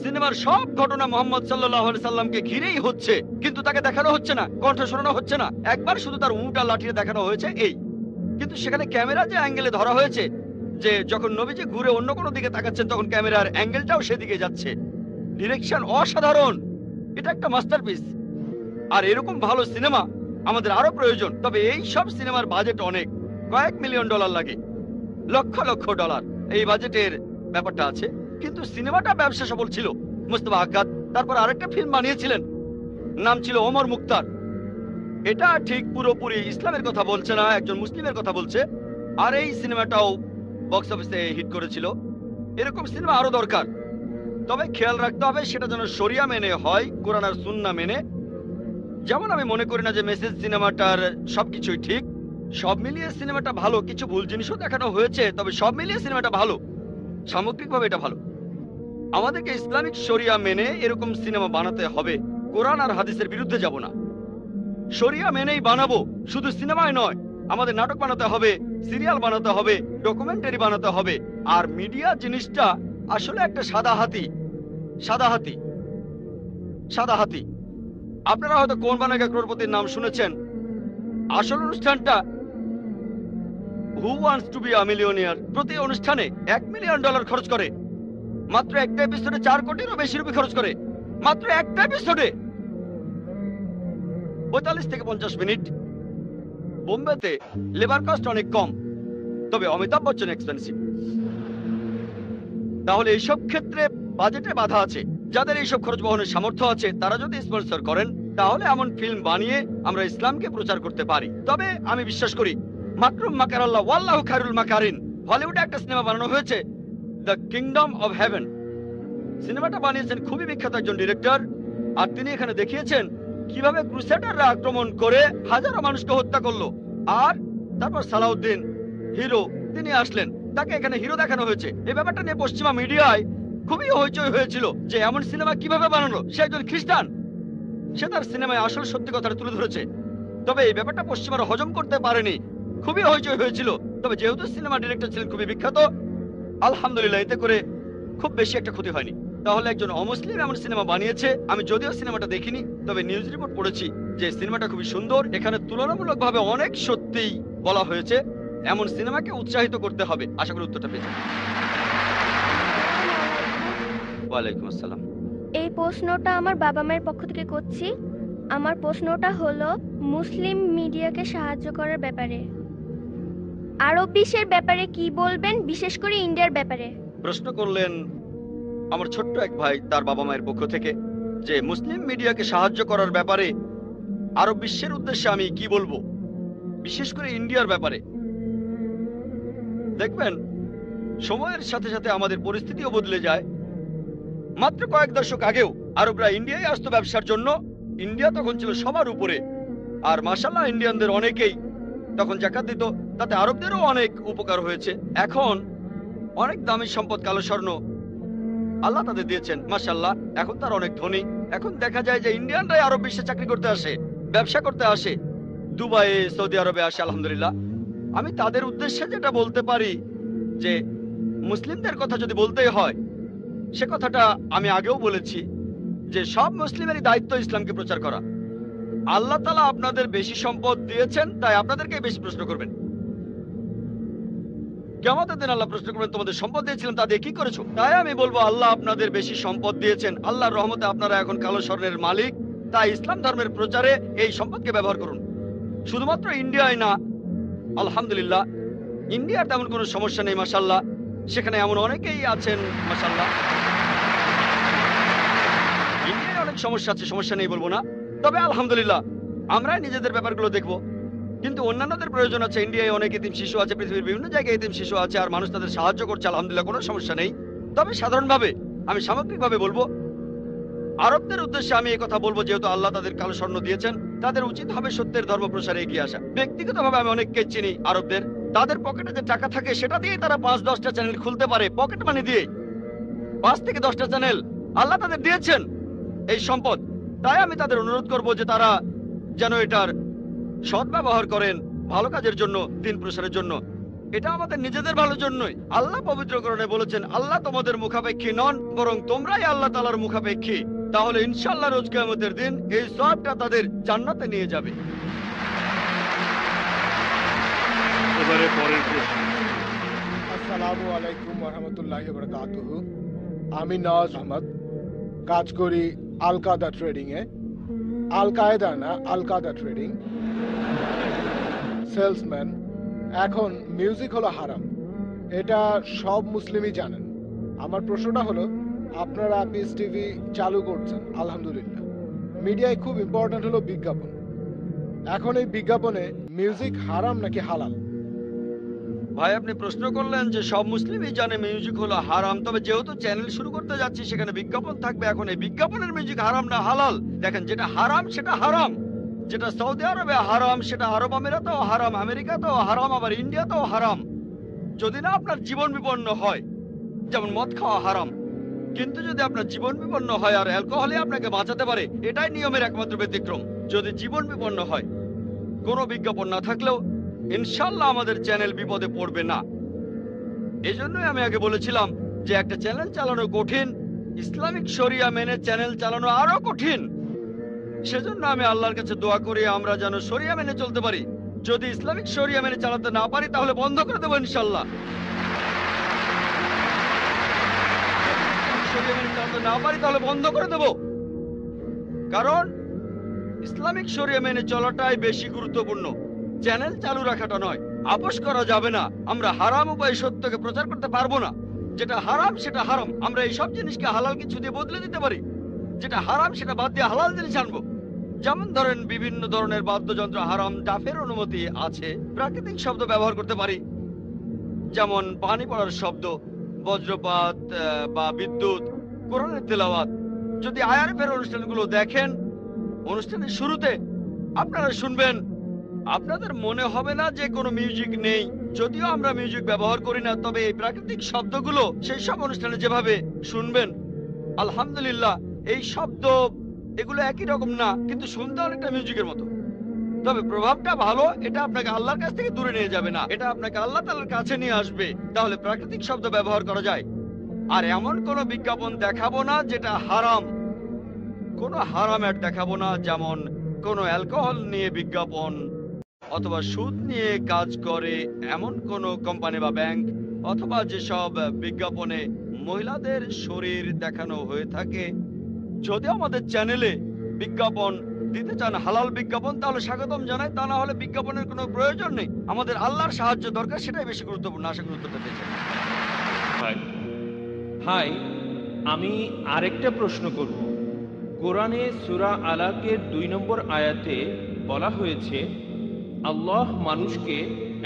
সিনেমার সব ঘটনা মোহাম্মদ সাল্লাল্লাহু আলাইহি সাল্লামকে ঘিরেই হচ্ছে, কিন্তু তাকে দেখানো হচ্ছে না, কণ্ঠ শোনানো হচ্ছে না। একবার শুধু তার উঁট আর লাঠিয়ে দেখানো হয়েছে, এই। কিন্তু সেখানে ক্যামেরা যে অ্যাঙ্গেলে ধরা হয়েছে, যে যখন নবীজি ঘুরে অন্য কোনো দিকে তাকাচ্ছেন তখন ক্যামেরার অ্যাঙ্গেলটাও সেদিকে যাচ্ছে। ডিরেকশন অসাধারণ, এটা একটা মাস্টারপিস। আর এরকম ভালো সিনেমা আমাদের আরো প্রয়োজন। তবে এই সব সিনেমার বাজেট অনেক, কয়েক মিলিয়ন ডলার লাগে, লক্ষ লক্ষ ডলার এই বাজেটের ব্যাপারটা আছে। কিন্তু সিনেমাটা ব্যবসা সফল ছিল। মুস্তফা আক্কাদ তারপর আরেকটা ফিল্ম বানিয়েছিলেন, নাম ছিল ওমর মুখতার। এটা ঠিক পুরোপুরি ইসলামের কথা বলছে না, একজন মুসলিমের কথা বলছে। আর এই সিনেমাটাও বক্স অফিসে হিট করেছিল। এরকম সিনেমা আরো দরকার, তবে খেয়াল রাখতে হবে সেটা যেন শরিয়া মেনে হয়, কোরআন আর সুন্নাহ মেনে। যেমন আমি মনে করি না যে মেসেজ সিনেমাটার সবকিছুই ঠিক। সব মিলিয়ে সিনেমাটা ভালো, কিছু ভুল জিনিসও দেখানো হয়েছে, তবে সব মিলিয়ে সিনেমাটা ভালো, সামগ্রিকভাবে এটা ভালো। আমাদেরকে ইসলামিক শরিয়া মেনে এরকম সিনেমা বানাতে হবে, কোরআন আর হাদিসের বিরুদ্ধে যাব না, শরিয়া মেনেই বানাবো। শুধু সিনেমায় নয়, আমাদের নাটক বানাতে হবে, সিরিয়াল বানাতে হবে, ডকুমেন্টারি বানাতে হবে। আর মিডিয়া জিনিসটা আসলে একটা সাদা হাতি। সাদা হাতি, সাদা হাতি। আপনারা হয়তো কোন বানাগা ক্রোড়পতির নাম শুনেছেন। আসল অনুষ্ঠানটা who wants to be a millionaire প্রতি অনুষ্ঠানে $1 মিলিয়ন খরচ করে, মাত্র একটা এপিসোডে 4 কোটিরও বেশি রুপি খরচ করে, মাত্র একটা এপিসোডে 45 থেকে 50 মিনিট। বোম্বেতে লেবার কস্ট অনেক কম, তবে অমিতাভ বচ্চন এক্সপেন্সিভ। তাহলে এইসব ক্ষেত্রে বাজেটে বাধা আছে। যাদের এইসব খরচ বহনের সামর্থ্য আছে তারা যদি স্পন্সর করেন তাহলে এমন ফিল্ম বানিয়ে আমরা ইসলামকে প্রচার করতে পারি। তবে আমি বিশ্বাস করি মাকরুম মাকারাল্লাহ ওয়াল্লাহু খায়রুল মাকারিন। হলিউডে একটা সিনেমা বানানো হয়েছে দ্য কিংডম অফ হেভেন। সিনেমাটা বানিয়েছেন খুবই বিখ্যাত একজন ডিরেক্টর, আর তিনি এখানে দেখিয়েছেন কিভাবে ক্রুসেডাররা আক্রমণ করে হাজারো মানুষকে হত্যা করলো। আর তারপর সালাউদ্দিন হিরো তিনি আসলেন, তাকে এখানে হিরো দেখানো হয়েছে। এই ব্যাপারটা নিয়ে পশ্চিমা মিডিয়ায় খুবই হইচই হয়েছিল যে এমন সিনেমা কিভাবে বানানো। সে একজন খ্রিস্টান, সে তার সিনেমায় আসল সত্যি কথাটা তুলে ধরেছে। তবে এই ব্যাপারটা পশ্চিমারা হজম করতে পারেনি, খুবই হইচই হয়েছিল। তবে যেহেতু সিনেমা ডিরেক্টর ছিলেন খুবই বিখ্যাত, আলহামদুলিল্লাহ এতে করে খুব বেশি একটা ক্ষতি হয়নি। তাহলে একজন অমুসলিম এমন সিনেমা বানিয়েছে। আমি যদিও সিনেমাটা দেখিনি, তবে নিউজ রিপোর্ট পড়েছি যে সিনেমাটা খুবই সুন্দর। এখানে তুলনামূলকভাবে অনেক সত্যিই বলা হয়েছে। এমন সিনেমাকে উৎসাহিত করতে হবে। আশা করি উত্তরটা পেয়েছেন। ওয়ালাইকুম আসসালাম। এই প্রশ্নটা আমার বাবা মায়ের পক্ষ থেকে করছি। আমার প্রশ্নটা হলো মুসলিম মিডিয়াকে সাহায্য করার ব্যাপারে। আরব বিশ্বের ব্যাপারে কি বলবেন, বিশেষ করে ইন্ডিয়ার ব্যাপারে? প্রশ্ন করলেন আমার ছোট্ট এক ভাই তার বাবা মায়ের পক্ষ থেকে যে মুসলিম মিডিয়াকে সাহায্য করার ব্যাপারে আরব বিশ্বের উদ্দেশ্যে আমি কি বলবো, বিশেষ করে ইন্ডিয়ার ব্যাপারে। দেখবেন সময়ের সাথে সাথে আমাদের পরিস্থিতিও বদলে যায়। মাত্র কয়েক দশক আগেও আরবরা ইন্ডিয়ায় আসতো ব্যবসার জন্য। ইন্ডিয়া তখন ছিল সবার উপরে, আর মাশাআল্লাহ ইন্ডিয়ানদের অনেকেই তখন যাকাত দিত, তাতে আরবদেরও অনেক উপকার হয়েছে। এখন অনেক দামি সম্পদ কালো স্বর্ণ আল্লাহ তাদের দিয়েছেন, মাশাআল্লাহ। এখন তার অনেক ধনী। এখন দেখা যায় যে ইন্ডিয়ানরাই আরব বিশ্বে চাকরি করতে আসে, ব্যবসা করতে আসে, দুবাইয়ে সৌদি আরবে আসে, আলহামদুলিল্লাহ। আমি তাদের উদ্দেশ্যে যেটা বলতে পারি যে মুসলিমদের কথা যদি বলতেই হয়, সে কথাটা আমি আগেও বলেছি যে সব মুসলিমেরই দায়িত্ব ইসলামকে প্রচার করা। আল্লাহ তাআলা আপনাদের বেশি সম্পদ দিয়েছেন, তাই আপনাদেরকে বেশি প্রশ্ন করবেন। কিয়ামতের দিন আল্লাহ প্রশ্ন করবেন তোমাদের সম্পদ দিয়েছিলেন তা দিয়ে কি করেছো। তাই আমি বলবো আল্লাহ আপনাদের বেশি সম্পদ দিয়েছেন, আল্লাহর রহমতে আপনারা এখন কালো স্বর্ণের মালিক। তাই ইসলাম ধর্মের প্রচারে এই সম্পদকে ব্যবহার করুন। শুধুমাত্র ইন্ডিয়ায় না, আলহামদুলিল্লাহ ইন্ডিয়ার তেমন কোনো সমস্যা নেই, মাশাআল্লাহ। সেখানে এমন অনেকেই আছেন, মাশাআল্লাহ। ইন্ডিয়ায় অনেক সমস্যা আছে, সমস্যা নেই বলবো না, তবে আলহামদুলিল্লাহ আমরাই নিজেদের ব্যাপারগুলো দেখবো। কিন্তু অন্যান্যদের প্রয়োজন আছে। ইন্ডিয়ায় অনেক এতিম শিশু আছে, পৃথিবীর বিভিন্ন জায়গায় এতিম শিশু আছে, আর মানুষ তাদের সাহায্য করছে, আলহামদুলিল্লাহ কোনো সমস্যা নেই। তবে সাধারণভাবে আমি সামগ্রিকভাবে বলবো আরবদের উদ্দেশ্যে আমি এই কথা বলবো, যেহেতু আল্লাহ তাদের কালো স্বর্ণ দিয়েছেন, তাদের উচিত হবে সত্যের ধর্ম প্রসারে এগিয়ে আসা। ব্যক্তিগতভাবে আমি অনেককে চিনি আরবদের, তাদের পকেটে যে টাকা থাকে সেটা দিয়েই তারা 5-10টা চ্যানেল খুলতে পারে, পকেট মানি দিয়ে 5 থেকে 10টা চ্যানেল আল্লাহ তাদের দিয়েছেন এই সম্পদ। তাই আমি তাদের অনুরোধ করব যে তারা যেন এটার সদ্ব্যবহার করেন ভালো কাজের জন্য, দিন প্রসারের জন্য। এটা আমাদের নিজেদের ভালোর জন্যই। আল্লাহ পবিত্র কোরআনে বলেছেন আল্লাহ তোমাদের মুখাপেক্ষী নন, বরং তোমরাই আল্লাহ তাআলার মুখাপেক্ষী। তাহলে ইনশাআল্লাহ রোজ কিয়ামতের দিন এই সওয়াবটা তাদের জান্নাতে নিয়ে যাবে। এবারে পরের প্রশ্ন। আসসালামু আলাইকুম ওয়া রাহমাতুল্লাহি ওয়া বারাকাতুহু। আমি নওয়াজ আহমদ, কাজ করি আল কায়দা ট্রেডিং এ। আল কায়দা না, আল কায়দা ট্রেডিং, সেলসম্যান। এখন মিউজিক হলো হারাম, এটা সব মুসলিমই জানেন। আমার প্রশ্নটা হলো আপনারা পিস টিভি চালু করছেন, আলহামদুলিল্লাহ। মিডিয়ায় খুব ইম্পর্ট্যান্ট হলো বিজ্ঞাপন। এখন এই বিজ্ঞাপনে মিউজিক হারাম নাকি হালাল? ভাই আপনি প্রশ্ন করলেন যে সব মুসলিমই জানে মিউজিক হলো হারাম, তবে যেহেতু চ্যানেল শুরু করতে যাচ্ছি সেখানে বিজ্ঞাপন থাকবে। এখন এই বিজ্ঞাপনের মিউজিক হারাম না হালাল? দেখেন, যেটা হারাম সেটা হারাম। যেটা সৌদি আরবে হারাম সেটা আরব আমিরাতেও হারাম, আমেরিকাতেও হারাম, আবার ইন্ডিয়াতেও হারাম। যদি না আপনার জীবন বিপন্ন হয়, যেমন মদ খাওয়া হারাম, কিন্তু যদি আপনার জীবন বিপন্ন হয় আর অ্যালকোহলে আপনাকে বাঁচাতে পারে, এটাই নিয়মের একমাত্র ব্যতিক্রম। যদি জীবন বিপন্ন হয়, কোনো বিজ্ঞাপন না থাকলেও ইনশাল্লাহ আমাদের চ্যানেল বিপদে পড়বে না। এজন্যই আমি আগে বলেছিলাম যে একটা চ্যানেল চালানো কঠিন, ইসলামিক শরিয়া মেনে চ্যানেল চালানো আরো কঠিন। সেজন্য আমি আল্লাহর কাছে দোয়া করি আমরা যেন শরিয়া মেনে চলতে পারি। যদি ইসলামিক শরিয়া মেনে চালাতে না পারি তাহলে বন্ধ করে দেবো ইনশাল্লাহ। শরিয়া মেনে চালাতে না পারি তাহলে বন্ধ করে দেব, কারণ ইসলামিক শরিয়া মেনে চলাটাই বেশি গুরুত্বপূর্ণ, চ্যানেল চালু রাখাটা নয়। আপোষ করা যাবে না। আমরা হারাম উপায়ে সত্যকে প্রচার করতে পারবো না। যেটা হারাম সেটা হারাম। আমরা এই সব জিনিসকে হালাল কিছু দিয়ে বদলে দিতে পারি। যেটা হারাম সেটা বাদ দিয়ে হালাল জিনিস আনবো। যেমন ধরেন বিভিন্ন ধরনের বাদ্যযন্ত্র হারাম, ডাফের অনুমতি আছে। প্রাকৃতিক শব্দ ব্যবহার করতে পারি, যেমন পানি পড়ার শব্দ, বজ্রপাত বা বিদ্যুৎ, কোরআনের তেলাওয়াত। যদি আইআরএফের অনুষ্ঠানগুলো দেখেন, অনুষ্ঠানের শুরুতে আপনারা শুনবেন, আপনাদের মনে হবে না যে কোনো মিউজিক নেই। যদিও আমরা মিউজিক ব্যবহার করি না, তবে এই প্রাকৃতিক শব্দগুলো সেই সব অনুষ্ঠানে যেভাবে শুনবেন, আলহামদুলিল্লাহ এই শব্দ এগুলো একই রকম না, কিন্তু শুনতে অনেকটা মিউজিকের মতো। তবে প্রভাবটা ভালো। এটা আপনাকে আল্লাহর কাছ থেকে দূরে নিয়ে যাবে না, এটা আপনাকে আল্লাহ তাআলার কাছে নিয়ে আসবে। তাহলে প্রাকৃতিক শব্দ ব্যবহার করা যায়। আর এমন কোনো বিজ্ঞাপন দেখাবো না যেটা হারাম। কোনো হারাম অ্যাড দেখাবো না, যেমন কোনো অ্যালকোহল নিয়ে বিজ্ঞাপন অথবা সুদ নিয়ে কাজ করে এমন কোনো কোম্পানি বা ব্যাংক, অথবা যেসব বিজ্ঞাপনে মহিলাদের শরীর দেখানো হয়ে থাকে। যদি আমাদের চ্যানেলে বিজ্ঞাপন দিতে চান হালাল বিজ্ঞাপন, তাহলে স্বাগতম জানাই। তা না হলে বিজ্ঞাপনের কোনো প্রয়োজন নেই। আমাদের আল্লাহর সাহায্য দরকার, সেটাই বেশি গুরুত্বপূর্ণ। আশা করি উত্তরটা পেয়েছেন। ভাই, আমি আরেকটা প্রশ্ন করব। কোরআনে সূরা আলাকের 2 নম্বর আয়াতে বলা হয়েছে আল্লাহ মানুষকে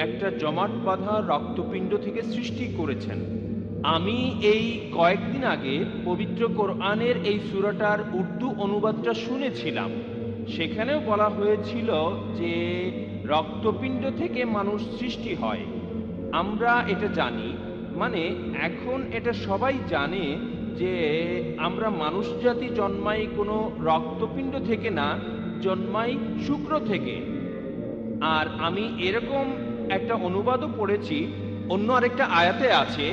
একটা জমাট বাঁধা রক্তপিণ্ড থেকে সৃষ্টি করেছেন। আমি এই কয়েকদিন আগে পবিত্র কোরআনের এই সূরাটার উর্দু অনুবাদটা শুনেছিলাম। সেখানেও বলা হয়েছিল যে রক্তপিণ্ড থেকে মানুষ সৃষ্টি হয়। আমরা এটা জানি, মানে এখন এটা সবাই জানে যে আমরা মানুষ জাতি জন্মাই কোনো রক্তপিণ্ড থেকে না, জন্মাই শুক্র থেকে। আর আমি এরকম একটা অনুবাদও পড়েছি, অন্য আরেকটা আয়াতে আছে,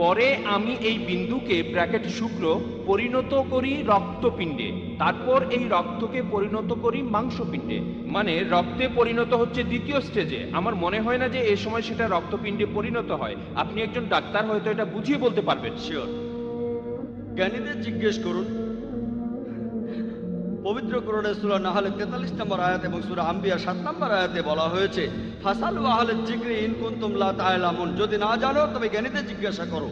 পরে আমি এই বিন্দুকে ব্র্যাকেট শুক্র পরিণত করি রক্তপিণ্ডে, তারপর এই রক্তকে পরিণত করি মাংসপিণ্ডে। মানে রক্তে পরিণত হচ্ছে দ্বিতীয় স্টেজে। আমার মনে হয় না যে এই সময় সেটা রক্তপিণ্ডে পরিণত হয়। আপনি একজন ডাক্তার, হয়তো এটা বুঝিয়ে বলতে পারবেন। শিওর, জ্ঞানীদের জিজ্ঞেস করুন। পবিত্র কোরআনে সূরা নাহলের 43 নম্বর আয়াত এবং সূরা আম্বিয়া 7 নম্বর আয়াতে বলা হয়েছে ফাসালু আহলাল যিকরি ইন কুনতুম লা তা'লামুন, যদি না জানো তবে জ্ঞানীদের জিজ্ঞাসা করো।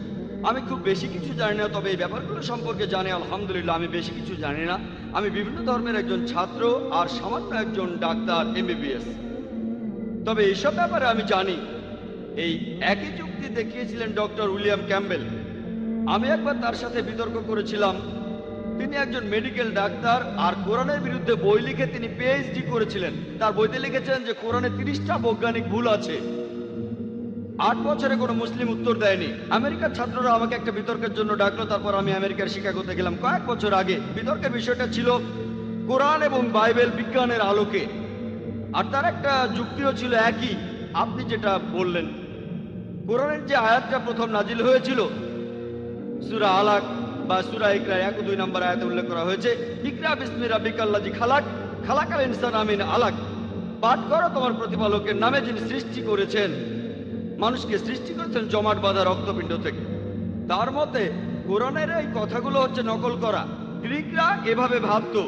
আমি খুব বেশি কিছু জানি না, তবে এই ব্যাপারগুলো সম্পর্কে জানি আলহামদুলিল্লাহ। আমি বেশি কিছু জানি না। আমি বিভিন্ন ধর্মের একজন ছাত্র আর সামান্য একজন ডাক্তার MBBS। তবে এইসব ব্যাপারে আমি জানি। এই একই যুক্তি দেখিয়েছিলেন ডক্টর উইলিয়াম ক্যাম্বেল। আমি একবার তার সাথে বিতর্ক করেছিলাম। তিনি একজন মেডিকেল ডাক্তার আর কোরআনের বিরুদ্ধে বই লিখে তিনি PhD করেছিলেন। তার বইতে লিখেছেন যে কোরআনে 30টা বৈজ্ঞানিক ভুল আছে। 8 বছরে কোনো মুসলিম উত্তর দেয়নি। আমেরিকার ছাত্ররা আমাকে একটা বিতর্কের জন্য ডাকলো। তারপর আমি আমেরিকার শিকাগোতে গেলাম কয়েক বছর আগে। বিতর্কের বিষয়টা ছিল কোরআন এবং বাইবেল বিজ্ঞানের আলোকে। আর তার একটা যুক্তিও ছিল একই, আপনি যেটা বললেন। কোরআনের যে আয়াতটা প্রথম নাজিল হয়েছিল সূরা আলাক বা সূরা ইকরা 1 ও 2 নম্বর আয়াতে উল্লেখ করা হয়েছে ইকরা বিসমি রাব্বিকাল্লাযী খালাক খালাকাল ইনসানা মিন আলাক, পাঠ করো তোমার প্রতিপালকের নামে যিনি সৃষ্টি করেছেন। মানুষকে সৃষ্টি করেছেন জমাট বাঁধা রক্তপিণ্ড থেকে। তার মতে কোরআনের এই কথাগুলো হচ্ছে নকল করা। গ্রিকরা এভাবে ভাবতো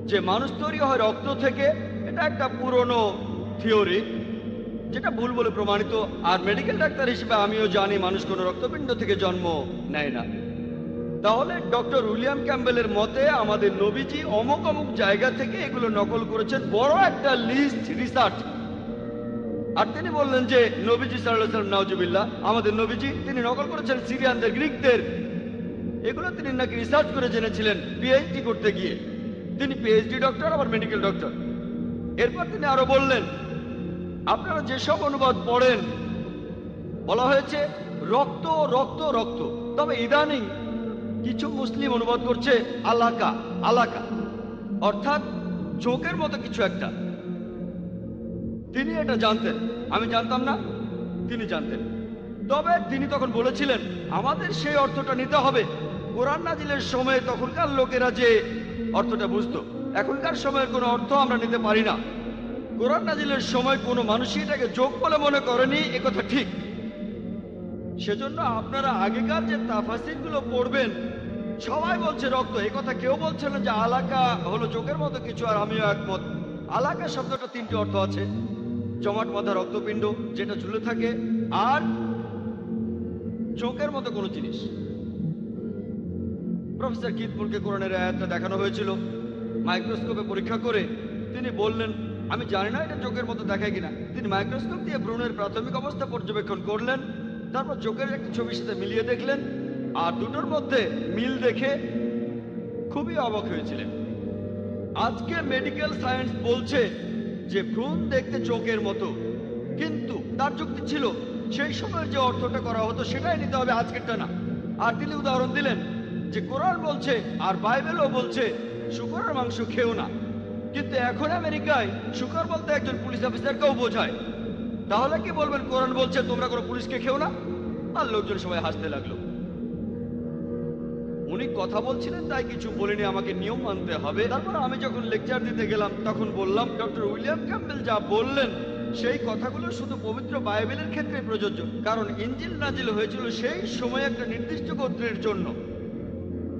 যে মানুষ তৈরি হয় রক্ত থেকে। এটা একটা পুরনো থিওরি, যেটা ভুল বলে প্রমাণিত। আর মেডিকেল ডাক্তার হিসেবে আমিও জানি মানুষ কোনো রক্তপিণ্ড থেকে জন্ম নেয় না। তাহলে ডক্টর উইলিয়াম ক্যাম্বেলের মতে আমাদের নবীজি অমুক অমুক জায়গা থেকে এগুলো নকল করেছেন, বড় একটা লিস্ট রিসার্চ। আর তিনি বললেন যে নবীজি সাল্লাল্লাহু আলাইহি ওয়াসাল্লাম, নাউজুবিল্লাহ, আমাদের নবীজি তিনি নকল করেছেন সিরিয়ানদের, গ্রিকদের। এগুলো তিনি নাকি রিসার্চ করে জেনেছিলেন PhD করতে গিয়ে। তিনি PhD ডক্টর, আবার মেডিকেল ডক্টর। এরপর তিনি আরো বললেন আপনারা যেসব অনুবাদ পড়েন বলা হয়েছে রক্ত রক্ত রক্ত, তবে ইদানিং কিছু মুসলিম অনুবাদ করছে আলাকা আলাকা, অর্থাৎ চোখের মতো কিছু একটা। তিনি এটা জানতেন, আমি জানতাম না, তিনি জানতেন। তবে তিনি তখন বলেছিলেন আমাদের সেই অর্থটা নিতে হবে। কোরআন নাজিলের সময় তখনকার লোকেরা যে অর্থটা বুঝতো, এখনকার সময়ের কোনো অর্থ আমরা নিতে পারি না। কোরআন নাজিলের সময় কোনো মানুষই এটাকে যোগ বলে মনে করেনি, একথা ঠিক। সেজন্য আপনারা আগেকার যে তাফাসিরগুলো পড়বেন, সবাই বলছে রক্ত, একথা কেউ বলছে না যে আলাকা হলো চোখের মতো কিছু। আর আমিও একমত। আলাকা শব্দটা তিনটি অর্থ আছে: জমাট বাঁধা রক্তপিণ্ড যেটা ঝুলে থাকে, আর চোখের মতো কোনো জিনিস। প্রফেসর কিথ মুরকে কোরআনের আয়াতটা দেখানো হয়েছিল মাইক্রোস্কোপে পরীক্ষা করে। তিনি বললেন, আমি জানি না এটা চোখের মতো দেখায় কিনা। তিনি মাইক্রোস্কোপ দিয়ে ভ্রূণের প্রাথমিক অবস্থা পর্যবেক্ষণ করলেন, তারপর চোখের একটা ছবির সাথে মিলিয়ে দেখলেন, আর দুটোর মধ্যে মিল দেখে খুবই অবাক হয়েছিলেন। আজকে মেডিকেল সায়েন্স বলছে যে ভ্রূণ দেখতে চোখের মতো, কিন্তু তার যুক্তি ছিল সেই সময় যে অর্থটা করা হতো সেটাই নিতে হবে, আজকেরটা না। আর তিনি উদাহরণ দিলেন যে কোরআন বলছে আর বাইবেলও বলছে শূকরের মাংস খেও না, কিন্তু এখন আমেরিকায় শূকর বলতে একজন পুলিশ অফিসারকেও বোঝায়। তাহলে কি বলবেন কোরআন বলছে তোমরা কোনো পুলিশকে খেও না? আর লোকজন সবাই হাসতে লাগলো। উনি কথা বলছিলেন তাই কিছু বলিনি, আমাকে নিয়ম মানতে হবে। তারপর আমি যখন লেকচার দিতে গেলাম তখন বললাম, ডক্টর উইলিয়াম ক্যাম্পবেল যা বললেন সেই কথাগুলো শুধু পবিত্র বাইবেলের ক্ষেত্রে প্রযোজ্য, কারণ ইনজিল নাজিল হয়েছিল সেই সময় একটা নির্দিষ্ট গোত্রের জন্য।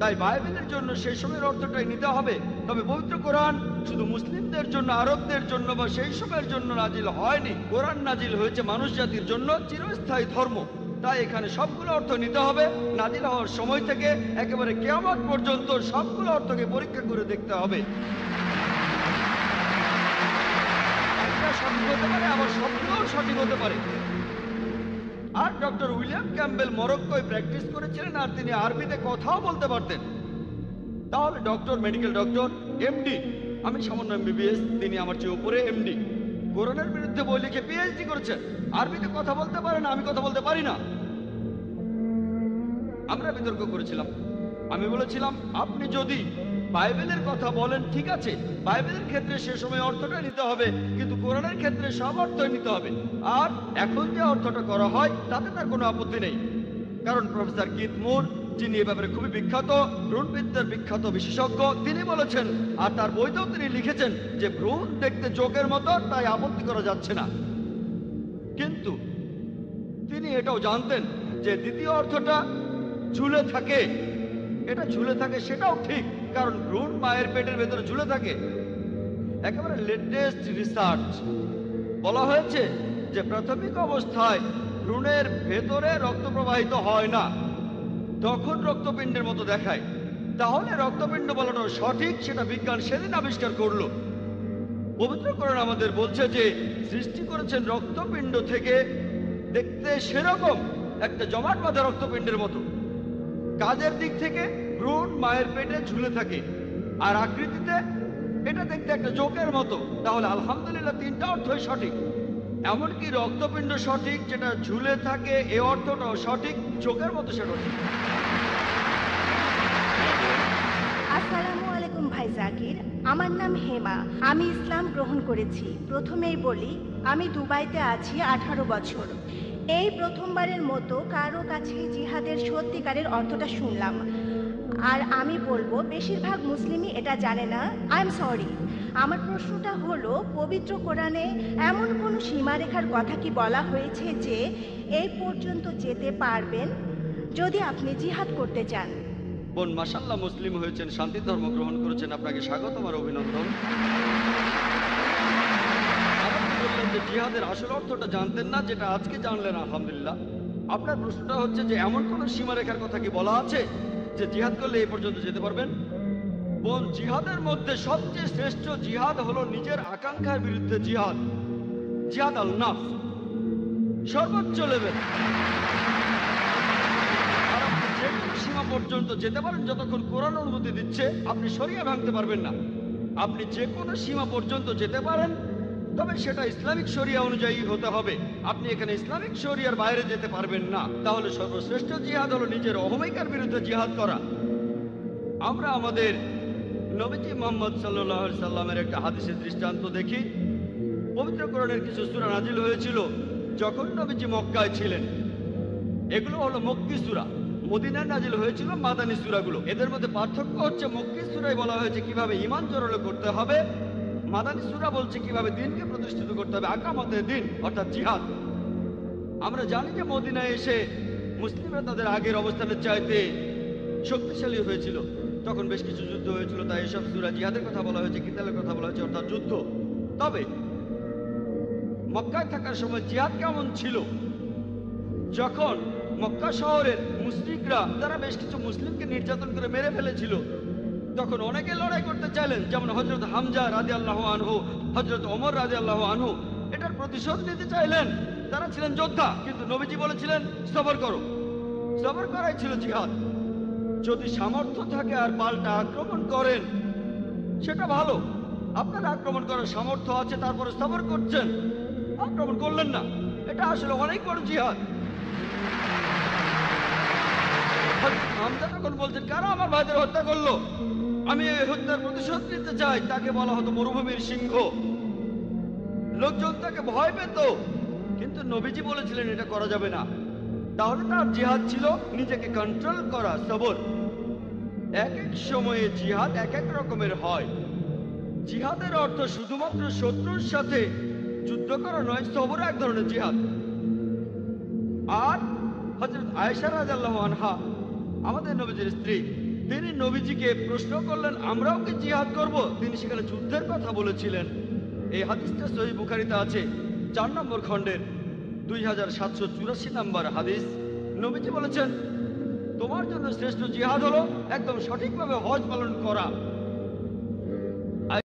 তাই বাইবেলের জন্য সেই সময়ের অর্থটাই নিতে হবে। তবে পবিত্র কোরআন শুধু মুসলিমদের জন্য, আরবদের জন্য বা সেই সময়ের জন্য নাজিল হয়নি। কোরআন নাজিল হয়েছে মানুষ জাতির জন্য, চিরস্থায়ী ধর্ম। তাই এখানে সবগুলো অর্থ নিতে হবে। নাজিল হওয়ার সময় থেকে একেবারে কিয়ামত পর্যন্ত সবগুলো অর্থকে পরীক্ষা করে দেখতে হবে। একটা সঠিক হতে পারে, আবার সবগুলোও সঠিক হতে পারে। আর ডক্টর উইলিয়াম ক্যাম্পবেল মরক্কোয় প্র্যাকটিস করেছিলেন, আর তিনি আরবিতে কথাও বলতে পারতেন। তাহলে ডক্টর, মেডিকেল ডক্টর, এমডি, আমি সামান্য এমবিবিএস, তিনি আমার চেয়ে উপরে এমডি, কোরআনের বিরুদ্ধে বই লিখে পিএইচডি করেছেন, আরবিতে কথা বলতে পারে না, আমি কথা বলতে পারি না। আমরা বিতর্ক করেছিলাম। আমি বলেছিলাম, আপনি যদি বাইবেলের কথা বলেন ঠিক আছে, বাইবেলের ক্ষেত্রে সে সময় অর্থটা নিতে হবে, কিন্তু কোরআনের ক্ষেত্রে সব অর্থই নিতে হবে। আর এখন যে অর্থটা করা হয় তাতে তার কোনো আপত্তি নেই, কারণ প্রফেসর কিথ মুর, যিনি এ ব্যাপারে খুবই বিখ্যাত, ভ্রূণবিদ্যার বিখ্যাত বিশেষজ্ঞ, তিনি বলেছেন, আর তার বইতেও তিনি লিখেছেন যে ভ্রূণ দেখতে চোখের মতো, তাই আপত্তি করা যাচ্ছে না। কিন্তু তিনি এটাও জানতেন যে দ্বিতীয় অর্থটা ঝুলে থাকে। এটা ঝুলে থাকে সেটাও ঠিক, কারণ ভ্রূণ মায়ের পেটের ভেতরে ঝুলে থাকে। একেবারে লেটেস্ট রিসার্চ বলা হয়েছে যে প্রাথমিক অবস্থায় ভ্রূণের ভেতরে রক্ত প্রবাহিত হয় না, তখন রক্তপিণ্ডের মতো দেখায়। তাহলে রক্তপিণ্ড বলাটাও সঠিক, সেটা বিজ্ঞান সেদিন আবিষ্কার করলো। পবিত্র কোরআন আমাদের বলছে যে সৃষ্টি করেছেন রক্তপিণ্ড থেকে, দেখতে সেরকম একটা জমাট বাঁধা রক্তপিণ্ডের মতো। কাজের দিক থেকে ভ্রূণ মায়ের পেটে ঝুলে থাকে, আর আকৃতিতে এটা দেখতে একটা চোখের মতো। তাহলে আলহামদুলিল্লাহ তিনটা অর্থই সঠিক। এমনকি রক্তপিণ্ড সঠিক, যেটা ঝুলে থাকে এ অর্থটাও সঠিক, চোখের মতো সেটা ঠিক। আসসালামু আলাইকুম ভাই জাকির, আমার নাম হেমা, আমি ইসলাম গ্রহণ করেছি। প্রথমেই বলি, আমি দুবাইতে আছি 18 বছর। এই প্রথমবারের মতো কারো কাছে জিহাদের সত্যিকারের অর্থটা শুনলাম। আর আমি বলবো বেশিরভাগ মুসলিমই এটা জানে না। I am sorry. আমার প্রশ্নটা হলো, পবিত্র কোরআনে এমন কোনো সীমারেখার কথা কি বলা হয়েছে যে এই পর্যন্ত যেতে পারবেন যদি আপনি জিহাদ করতে চান? বোন, মাশাআল্লাহ, মুসলিম হয়েছেন, শান্তি ধর্ম গ্রহণ করেছেন, আপনাকে স্বাগত আর অভিনন্দন। বললেন যে জিহাদের আসল অর্থটা জানতেন না, যেটা আজকে জানলেন, আলহামদুলিল্লাহ। আপনার প্রশ্নটা হচ্ছে যে এমন কোন সীমারেখার কথা কি বলা আছে যে জিহাদ করলে এই পর্যন্ত যেতে পারবেন? বোন, জিহাদের মধ্যে সবচেয়ে শ্রেষ্ঠ জিহাদ হলো নিজের আকাঙ্ক্ষার বিরুদ্ধে জিহাদ, জিহাদ আল নাফস, সর্বোচ্চ লেভেল। আর আপনি যে কোনো সীমা পর্যন্ত যেতে পারেন যতক্ষণ কোরআন অনুমতি দিচ্ছে। আপনি শরিয়া ভাঙতে পারবেন না। আপনি যে কোনো সীমা পর্যন্ত যেতে পারেন, তবে সেটা ইসলামিক শরিয়া অনুযায়ী হতে হবে। আপনি এখানে ইসলামিক শরিয়ার বাইরে যেতে পারবেন না। তাহলে সর্বশ্রেষ্ঠ জিহাদ হলো নিজের অহমিকার বিরুদ্ধে জিহাদ করা। আমরা আমাদের নবীজি মুহাম্মদ সাল্লাল্লাহু আলাইহি সাল্লামের একটা হাদিসের দৃষ্টান্ত দেখি। পবিত্র কোরআনের কিছু সূরা নাজিল হয়েছিল যখন নবীজি মক্কায় ছিলেন। এগুলো হলো মক্কি সূরা। মদিনায় নাজিল হয়েছিল মাদানী সূরাগুলো। এদের মধ্যে পার্থক্য হচ্ছে মক্কি সূরায় বলা হয়েছে কিভাবে ঈমান জোরালো করতে হবে, মাদানী সূরা বলছে কিভাবে দিনকে প্রতিষ্ঠিত করতে হবে, আকামতে দিন অর্থাৎ জিহাদ। আমরা জানি যে মদিনায় এসে মুসলিমরা তাদের আগের অবস্থানের চাইতে শক্তিশালী হয়েছিল, তখন বেশ কিছু যুদ্ধ হয়েছিল, তাই এসব সূরা জিহাদের কথা বলা হয়েছে, কিতালের কথা বলা হয়েছে অর্থাৎ যুদ্ধ। তবে মক্কায় থাকার সময় জিহাদ কেমন ছিল? যখন মক্কা শহরের মুশরিকরা তারা বেশ কিছু মুসলিমকে নির্যাতন করে মেরে ফেলেছিল, তখন অনেকে লড়াই করতে চাইলেন, যেমন হযরত হামজা রাদিয়াল্লাহু আনহু, হযরত ওমর রাদিয়াল্লাহু আনহু এটার প্রতিশোধ নিতে চাইলেন। তারা ছিলেন যোদ্ধা, কিন্তু নবীজি বলেছিলেন সবর করো। সবর করাই ছিল জিহাদ। যদি সামর্থ্য থাকে আর পাল্টা আক্রমণ করেন সেটা ভালো। আপনার আক্রমণ করার সামর্থ্য আছে, তারপরে সবর করছেন, আক্রমণ করলেন না, এটা আসলে অনেক বড় জিহাদ। হামজা তখন বলছেন, কারা আমার ভাইদের হত্যা করলো, আমি এই হত্যার প্রতিশোধ নিতে চাই। তাকে বলা হতো মরুভূমির সিংহ। লোকজন তাকে ভয় পেত, কিন্তু নবীজি বলেছিলেন এটা করা যাবে না। তাহলে তার জিহাদ ছিল নিজেকে কন্ট্রোল করা, সবর। এক এক সময়ে জিহাদ এক এক রকমের হয়। জিহাদের অর্থ শুধুমাত্র শত্রুর সাথে যুদ্ধ করা নয়, সবর এক ধরনের জিহাদ। আর হযরত আয়েশা রাদিয়াল্লাহু আনহা, আমাদের নবীজির স্ত্রী, তিনি নবীজিকে প্রশ্ন করলেন, আমরাও কি জিহাদ করব? তিনি সেখানে যুদ্ধের কথা বলেছিলেন। এই হাদিসটা সহিহ বুখারীতে আছে, 4 নম্বর খণ্ডের 2784 নম্বর হাদিস। নবীজি বলেছেন, তোমার জন্য শ্রেষ্ঠ জিহাদ হলো একদম সঠিকভাবে হজ পালন করা।